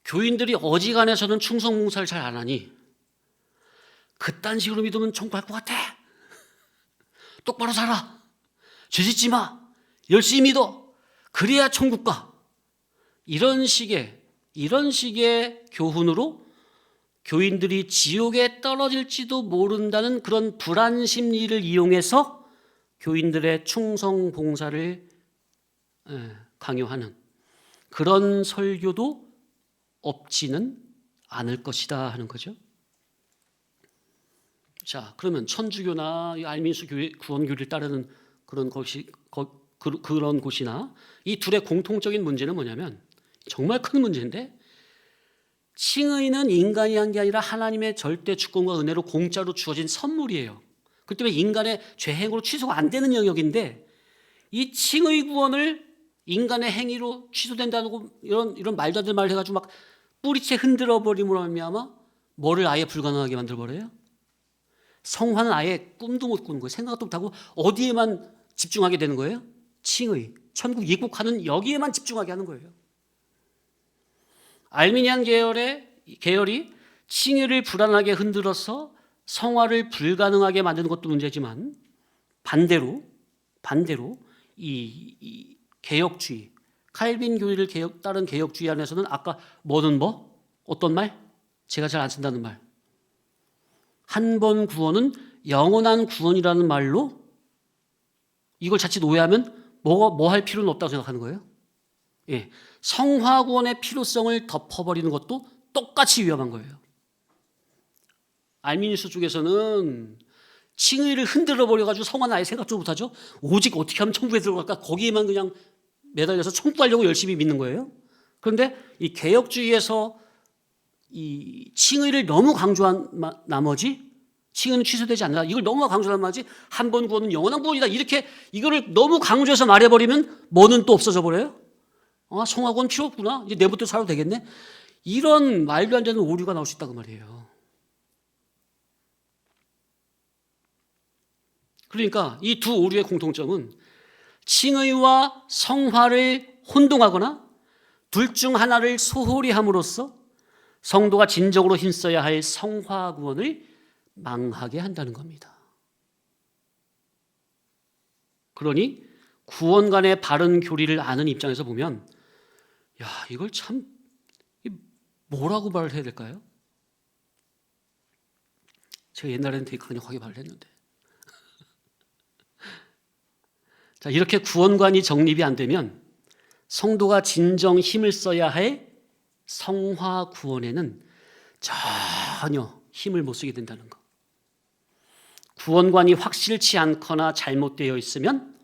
교인들이 어지간해서는 충성 봉사를 잘 안 하니 그딴 식으로 믿으면 천국 갈 것 같아. 똑바로 살아. 죄 짓지 마. 열심히 믿어. 그래야 천국 가. 이런 식의 교훈으로 교인들이 지옥에 떨어질지도 모른다는 그런 불안 심리를 이용해서 교인들의 충성 봉사를 강요하는 그런 설교도 없지는 않을 것이다 하는 거죠. 자, 그러면 천주교나 알미니우스 교회 구원교리를 따르는 그런 곳이나 이 둘의 공통적인 문제는 뭐냐면, 정말 큰 문제인데, 칭의는 인간이 한 게 아니라 하나님의 절대 주권과 은혜로 공짜로 주어진 선물이에요. 그렇기 때문에 인간의 죄행으로 취소가 안 되는 영역인데, 이 칭의 구원을 인간의 행위로 취소된다고 이런 말도 안 되는 말을 해가지고 막 뿌리채 흔들어 버림으로 말미암아 뭐를 아예 불가능하게 만들어 버려요. 성화는 아예 꿈도 못 꾸는 거예요. 생각도 못하고 어디에만 집중하게 되는 거예요? 칭의, 천국 입국하는 여기에만 집중하게 하는 거예요. 알미니안 계열이 칭의를 불안하게 흔들어서 성화를 불가능하게 만드는 것도 문제지만, 반대로 이 개혁주의, 칼빈 교리를 따른 개혁주의 안에서는 아까 어떤 말? 제가 잘 안 쓴다는 말. 한 번 구원은 영원한 구원이라는 말로 이걸 자칫 오해하면 뭐 할 필요는 없다고 생각하는 거예요. 예, 성화 구원의 필요성을 덮어버리는 것도 똑같이 위험한 거예요. 알미니우스 쪽에서는 칭의를 흔들어 버려가지고 성화는 아예 생각도 못하죠. 오직 어떻게 하면 천국에 들어갈까, 거기에만 그냥 매달려서 천국 가려고 열심히 믿는 거예요. 그런데 이 개혁주의에서 이 칭의를 너무 강조한 나머지, 칭의는 취소되지 않는다, 이걸 너무 강조한 나머지 한 번 구원은 영원한 구원이다, 이렇게 이거를 너무 강조해서 말해버리면 뭐는 또 없어져 버려요. 성화 구원 필요 없구나, 이제 내부터 살아도 되겠네, 이런 말도 안 되는 오류가 나올 수 있다고 말이에요. 그러니까 이 두 오류의 공통점은 칭의와 성화를 혼동하거나 둘 중 하나를 소홀히 함으로써 성도가 진정으로 힘써야 할 성화 구원을 망하게 한다는 겁니다. 그러니 구원 간의 바른 교리를 아는 입장에서 보면 이걸 참 뭐라고 말을 해야 될까요? 제가 옛날에는 되게 강력하게 말을 했는데 자, 이렇게 구원관이 정립이 안 되면 성도가 진정 힘을 써야 할 성화 구원에는 전혀 힘을 못 쓰게 된다는 것. 구원관이 확실치 않거나 잘못되어 있으면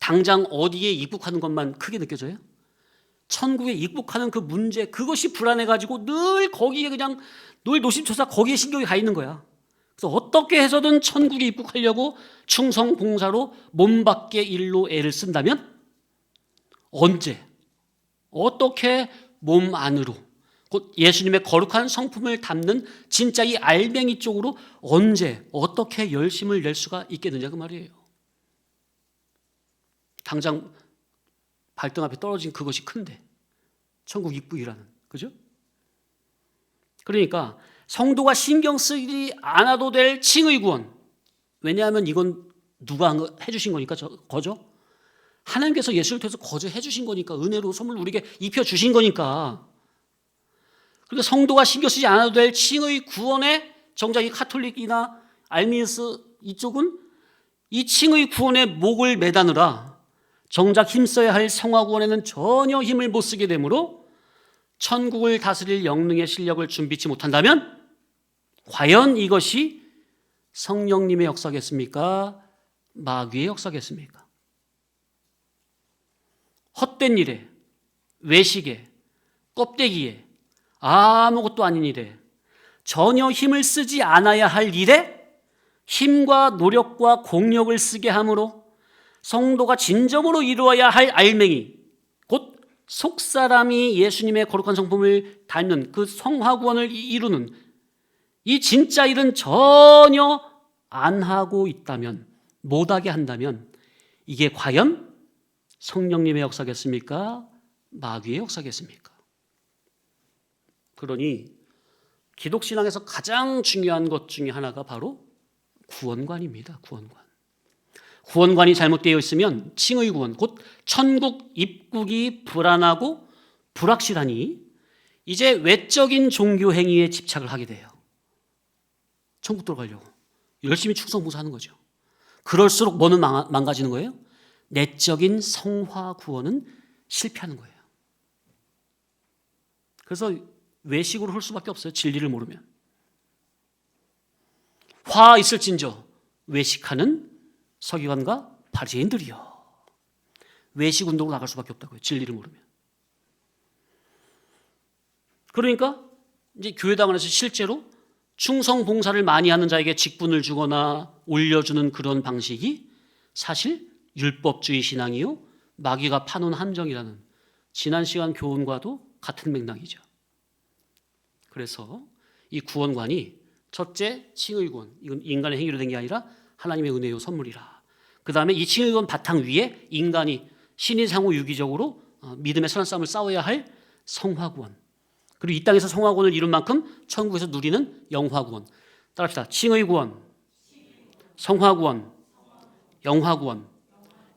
당장 어디에 입국하는 것만 크게 느껴져요? 천국에 입국하는 그 문제, 그것이 불안해가지고 늘 거기에 그냥 늘 노심초사 거기에 신경이 가 있는 거야. 그래서 어떻게 해서든 천국에 입국하려고 충성 봉사로 몸 밖의 일로 애를 쓴다면 언제, 어떻게 몸 안으로, 곧 예수님의 거룩한 성품을 담는 진짜 이 알맹이 쪽으로 언제, 어떻게 열심을 낼 수가 있겠느냐 그 말이에요. 당장 발등 앞에 떨어진 그것이 큰데 천국 입국이라는, 그죠? 그러니까 성도가 신경 쓰지 않아도 될 칭의 구원, 왜냐하면 이건 누가 해주신 거니까 거저? 하나님께서 예수를 통해서 거저 해주신 거니까, 은혜로 선물 우리에게 입혀주신 거니까. 그러니까 성도가 신경 쓰지 않아도 될 칭의 구원에 정작 이 카톨릭이나 알미우스 이쪽은 이 칭의 구원에 목을 매다느라 정작 힘써야 할 성화 구원에는 전혀 힘을 못 쓰게 되므로 천국을 다스릴 영능의 실력을 준비치 못한다면 과연 이것이 성령님의 역사겠습니까? 마귀의 역사겠습니까? 헛된 일에, 외식에, 껍데기에, 아무것도 아닌 일에, 전혀 힘을 쓰지 않아야 할 일에 힘과 노력과 공력을 쓰게 함으로 성도가 진정으로 이루어야 할 알맹이, 곧 속사람이 예수님의 거룩한 성품을 닮는 그 성화구원을 이루는 이 진짜 일은 전혀 안 하고 있다면, 못하게 한다면 이게 과연 성령님의 역사겠습니까? 마귀의 역사겠습니까? 그러니 기독신앙에서 가장 중요한 것 중에 하나가 바로 구원관입니다. 구원관이 잘못되어 있으면 칭의 구원, 곧 천국 입국이 불안하고 불확실하니 이제 외적인 종교 행위에 집착을 하게 돼요. 천국 들어가려고 열심히 충성봉사하는 거죠. 그럴수록 뭐는 망가지는 거예요? 내적인 성화 구원은 실패하는 거예요. 그래서 외식으로 할 수밖에 없어요. 진리를 모르면. 화 있을진저 외식하는 서기관과 바리새인들이요. 외식 운동으로 나갈 수밖에 없다고요. 진리를 모르면. 그러니까 이제 교회당 안에서 실제로 충성 봉사를 많이 하는 자에게 직분을 주거나 올려주는 그런 방식이 사실 율법주의 신앙이요, 마귀가 파놓은 함정이라는 지난 시간 교훈과도 같은 맥락이죠. 그래서 이 구원관이 첫째 칭의 구원, 이건 인간의 행위로 된 게 아니라 하나님의 은혜요 선물이라. 그 다음에 이 칭의 구원 바탕 위에 인간이 신이 상호 유기적으로 믿음의 선한 싸움을 싸워야 할 성화구원, 그리고 이 땅에서 성화구원을 이룬 만큼 천국에서 누리는 영화구원. 따라합시다. 칭의 구원, 성화구원, 영화구원.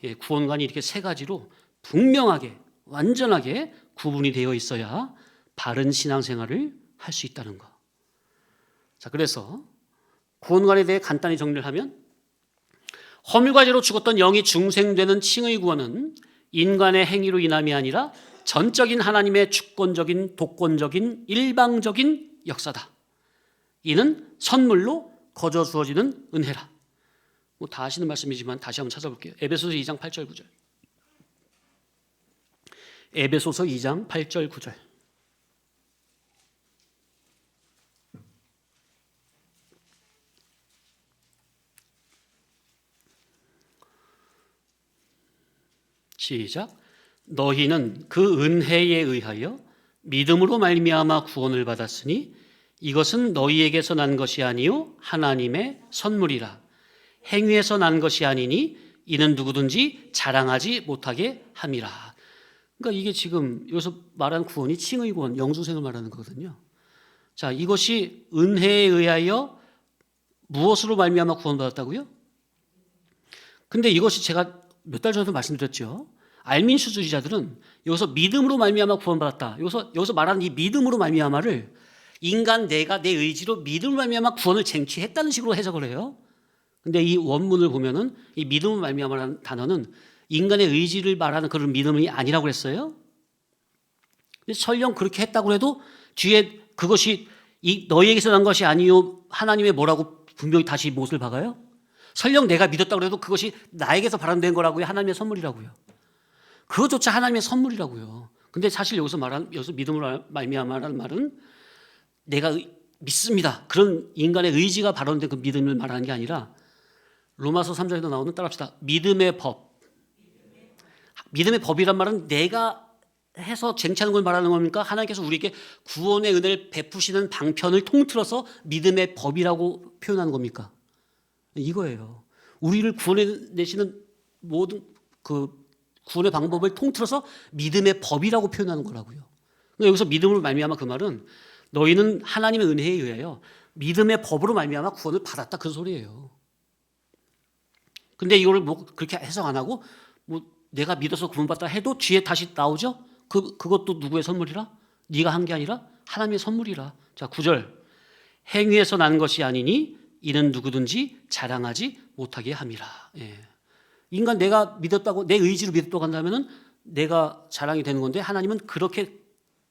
예, 구원관이 이렇게 세 가지로 분명하게 완전하게 구분이 되어 있어야 바른 신앙생활을 할 수 있다는 것. 자, 그래서 구원관에 대해 간단히 정리를 하면 허물과 죄로 죽었던 영이 중생되는 칭의 구원은 인간의 행위로 인함이 아니라 전적인 하나님의 주권적인 독권적인 일방적인 역사다. 이는 선물로 거저 주어지는 은혜라. 뭐 다 아시는 말씀이지만 다시 한번 찾아볼게요. 에베소서 2장 8절 9절. 에베소서 2장 8절 9절. 시작. 너희는 그 은혜에 의하여 믿음으로 말미암아 구원을 받았으니 이것은 너희에게서 난 것이 아니요 하나님의 선물이라. 행위에서 난 것이 아니니 이는 누구든지 자랑하지 못하게 함이라. 그러니까 이게 지금 여기서 말하는 구원이 칭의 구원, 영중생을 말하는 거거든요. 자, 이것이 은혜에 의하여 무엇으로 말미암아 구원받았다고요? 근데 이것이 제가 몇 달 전에도 말씀드렸죠. 알민수주의자들은 여기서 믿음으로 말미암아 구원받았다. 여기서 말하는 이 믿음으로 말미암아를 인간 내가 내 의지로 믿음으로 말미암아 구원을 쟁취했다는 식으로 해석을 해요. 근데 이 원문을 보면은 이 믿음으로 말미암아라는 단어는 인간의 의지를 말하는 그런 믿음이 아니라고 그랬어요. 근데 설령 그렇게 했다고 해도 뒤에 그것이 너희에게서 난 것이 아니요 하나님의 뭐라고 분명히 다시 못을 박아요. 설령 내가 믿었다고 해도 그것이 나에게서 발현된 거라고요. 하나님의 선물이라고요. 그것조차 하나님의 선물이라고요. 근데 사실 여기서 믿음으로 말미암아라는 말은 내가 믿습니다. 그런 인간의 의지가 발현된 그 믿음을 말하는 게 아니라 로마서 3장에도 나오는 따라합시다. 믿음의 법. 믿음의 법이란 말은 내가 해서 쟁취하는 걸 말하는 겁니까? 하나님께서 우리에게 구원의 은혜를 베푸시는 방편을 통틀어서 믿음의 법이라고 표현하는 겁니까? 이거예요. 우리를 구원해내시는 모든 그 구원의 방법을 통틀어서 믿음의 법이라고 표현하는 거라고요. 여기서 믿음으로 말미암아 그 말은 너희는 하나님의 은혜에 의하여 믿음의 법으로 말미암아 구원을 받았다 그 소리예요. 근데 이거를 뭐 그렇게 해석 안 하고 뭐 내가 믿어서 구원받다 해도 뒤에 다시 나오죠. 그것도 누구의 선물이라? 네가 한 게 아니라 하나님의 선물이라. 자, 9절. 행위에서 난 것이 아니니 이는 누구든지 자랑하지 못하게 함이라. 예. 인간 내가 믿었다고 내 의지로 믿었다고 한다면은 내가 자랑이 되는 건데 하나님은 그렇게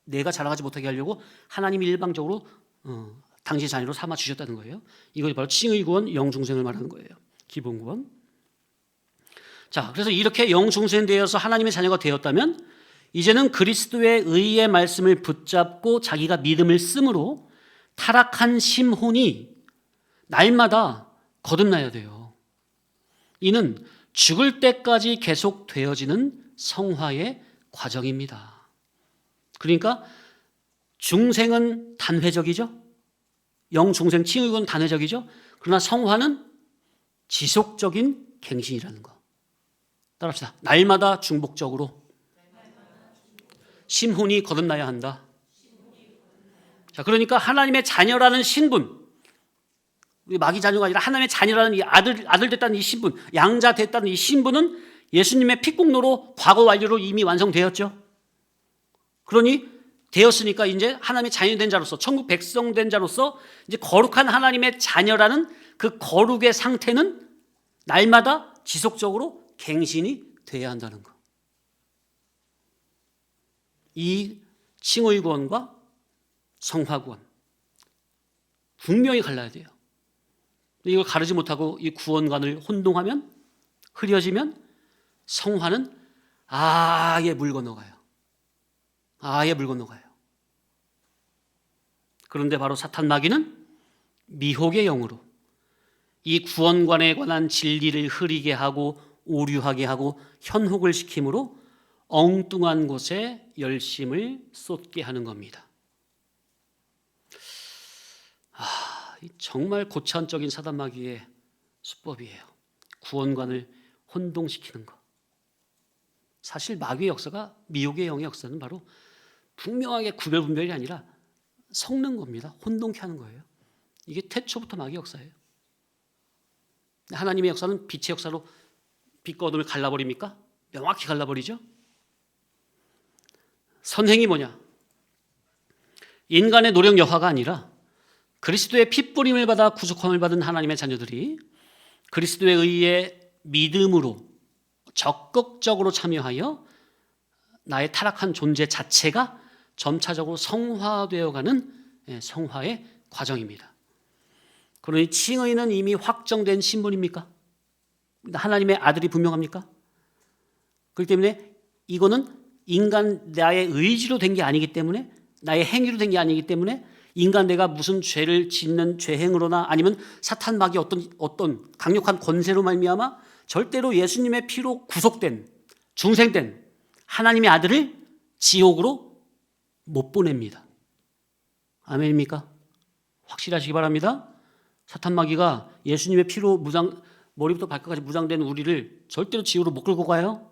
내가 자랑하지 못하게 하려고 하나님이 일방적으로 당신의 자녀로 삼아 주셨다는 거예요. 이것이 바로 칭의 구원, 영중생을 말하는 거예요. 기본 구원. 자, 그래서 이렇게 영중생 되어서 하나님의 자녀가 되었다면 이제는 그리스도의 의의 말씀을 붙잡고 자기가 믿음을 쓰므로 타락한 심혼이 날마다 거듭나야 돼요. 이는 죽을 때까지 계속되어지는 성화의 과정입니다. 그러니까 중생은 단회적이죠. 영중생 칭의군 단회적이죠. 그러나 성화는 지속적인 갱신이라는 거. 따라합시다. 날마다 중복적으로 심혼이 거듭나야 한다. 자, 그러니까 하나님의 자녀라는 신분, 우리 마귀 자녀가 아니라 하나님의 자녀라는 이 아들 됐다는 이 신분, 양자 됐다는 이 신분은 예수님의 피공로로 과거 완료로 이미 완성되었죠. 그러니 되었으니까 이제 하나님의 자녀 된 자로서, 천국 백성 된 자로서 이제 거룩한 하나님의 자녀라는 그 거룩의 상태는 날마다 지속적으로 갱신이 돼야 한다는 것. 이 칭의 구원과 성화 구원 분명히 갈라야 돼요. 이걸 가르지 못하고 이 구원관을 혼동하면, 흐려지면 성화는 아예 물 건너가요. 아예 물 건너가요. 그런데 바로 사탄 마귀는 미혹의 영으로 이 구원관에 관한 진리를 흐리게 하고 오류하게 하고 현혹을 시킴으로 엉뚱한 곳에 열심을 쏟게 하는 겁니다. 정말 고차원적인 사단 마귀의 수법이에요. 구원관을 혼동시키는 것. 사실 마귀의 역사가, 미혹의 영의 역사는 바로 분명하게 구별분별이 아니라 섞는 겁니다. 혼동케 하는 거예요. 이게 태초부터 마귀의 역사예요. 하나님의 역사는 빛의 역사로 빛과 어둠을 갈라버립니까? 명확히 갈라버리죠. 선행이 뭐냐? 인간의 노력 여하가 아니라 그리스도의 핏부림을 받아 구속함을 받은 하나님의 자녀들이 그리스도의 의의 믿음으로 적극적으로 참여하여 나의 타락한 존재 자체가 점차적으로 성화되어가는 성화의 과정입니다. 그러니 칭의는 이미 확정된 신분입니까? 하나님의 아들이 분명합니까? 그렇기 때문에 이거는 인간 나의 의지로 된 게 아니기 때문에, 나의 행위로 된 게 아니기 때문에, 인간 내가 무슨 죄를 짓는 죄행으로나 아니면 사탄 마귀 어떤 강력한 권세로 말미암아 절대로 예수님의 피로 구속된, 중생된 하나님의 아들을 지옥으로 못 보냅니다. 아멘입니까? 확실하시기 바랍니다. 사탄 마귀가 예수님의 피로 머리부터 발끝까지 무장된 우리를 절대로 지옥으로 못 끌고 가요.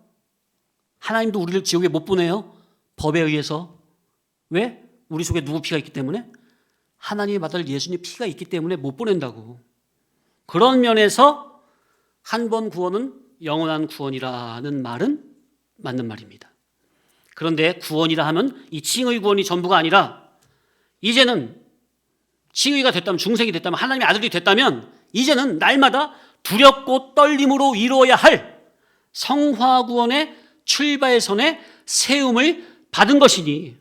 하나님도 우리를 지옥에 못 보내요. 법에 의해서. 왜? 우리 속에 누구 피가 있기 때문에? 하나님의 받을 예수님 피가 있기 때문에 못 보낸다고. 그런 면에서 한 번 구원은 영원한 구원이라는 말은 맞는 말입니다. 그런데 구원이라 하면 이 칭의 구원이 전부가 아니라 이제는 칭의가 됐다면, 중생이 됐다면, 하나님의 아들이 됐다면 이제는 날마다 두렵고 떨림으로 이루어야 할 성화 구원의 출발선에 세움을 받은 것이니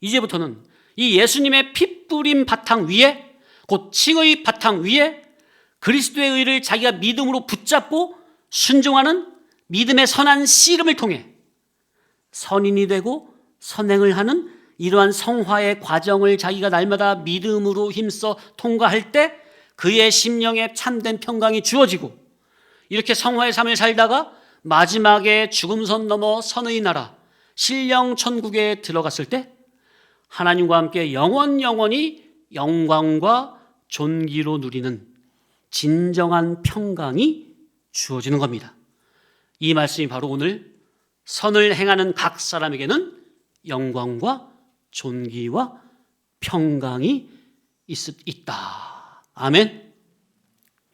이제부터는 이 예수님의 피 뿌린 바탕 위에, 곧 칭의 바탕 위에 그리스도의 의를 자기가 믿음으로 붙잡고 순종하는 믿음의 선한 씨름을 통해 선인이 되고 선행을 하는 이러한 성화의 과정을 자기가 날마다 믿음으로 힘써 통과할 때 그의 심령에 참된 평강이 주어지고, 이렇게 성화의 삶을 살다가 마지막에 죽음선 넘어 선의 나라 신령 천국에 들어갔을 때 하나님과 함께 영원히 영광과 존귀로 누리는 진정한 평강이 주어지는 겁니다. 이 말씀이 바로 오늘 선을 행하는 각 사람에게는 영광과 존귀와 평강이 있다. 아멘.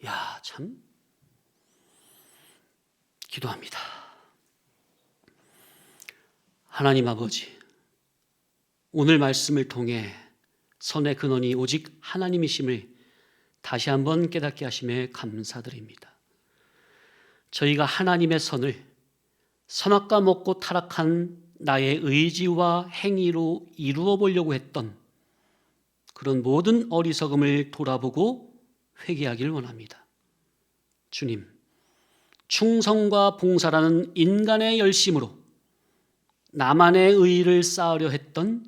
야, 참 기도합니다. 하나님 아버지, 오늘 말씀을 통해 선의 근원이 오직 하나님이심을 다시 한번 깨닫게 하심에 감사드립니다. 저희가 하나님의 선을 선악과 먹고 타락한 나의 의지와 행위로 이루어 보려고 했던 그런 모든 어리석음을 돌아보고 회개하길 원합니다. 주님, 충성과 봉사라는 인간의 열심으로 나만의 의의를 쌓으려 했던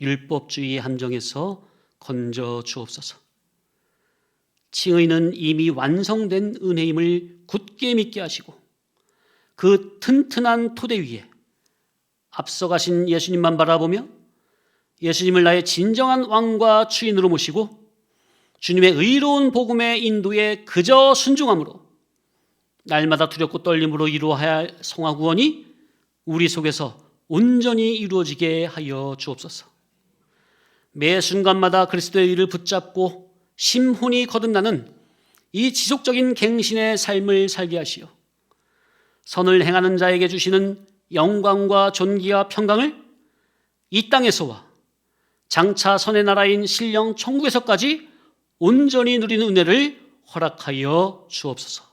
율법주의의 함정에서 건져 주옵소서. 칭의는 이미 완성된 은혜임을 굳게 믿게 하시고 그 튼튼한 토대 위에 앞서가신 예수님만 바라보며 예수님을 나의 진정한 왕과 주인으로 모시고 주님의 의로운 복음의 인도에 그저 순종함으로 날마다 두렵고 떨림으로 이루어야 할 성화 구원이 우리 속에서 온전히 이루어지게 하여 주옵소서. 매 순간마다 그리스도의 의를 붙잡고 심혼이 거듭나는 이 지속적인 갱신의 삶을 살게 하시어 선을 행하는 자에게 주시는 영광과 존귀와 평강을 이 땅에서와 장차 선의 나라인 신령 천국에서까지 온전히 누리는 은혜를 허락하여 주옵소서.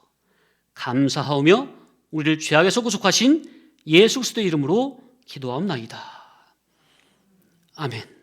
감사하오며 우리를 죄악에서 구속하신 예수 그리스도의 이름으로 기도하옵나이다. 아멘.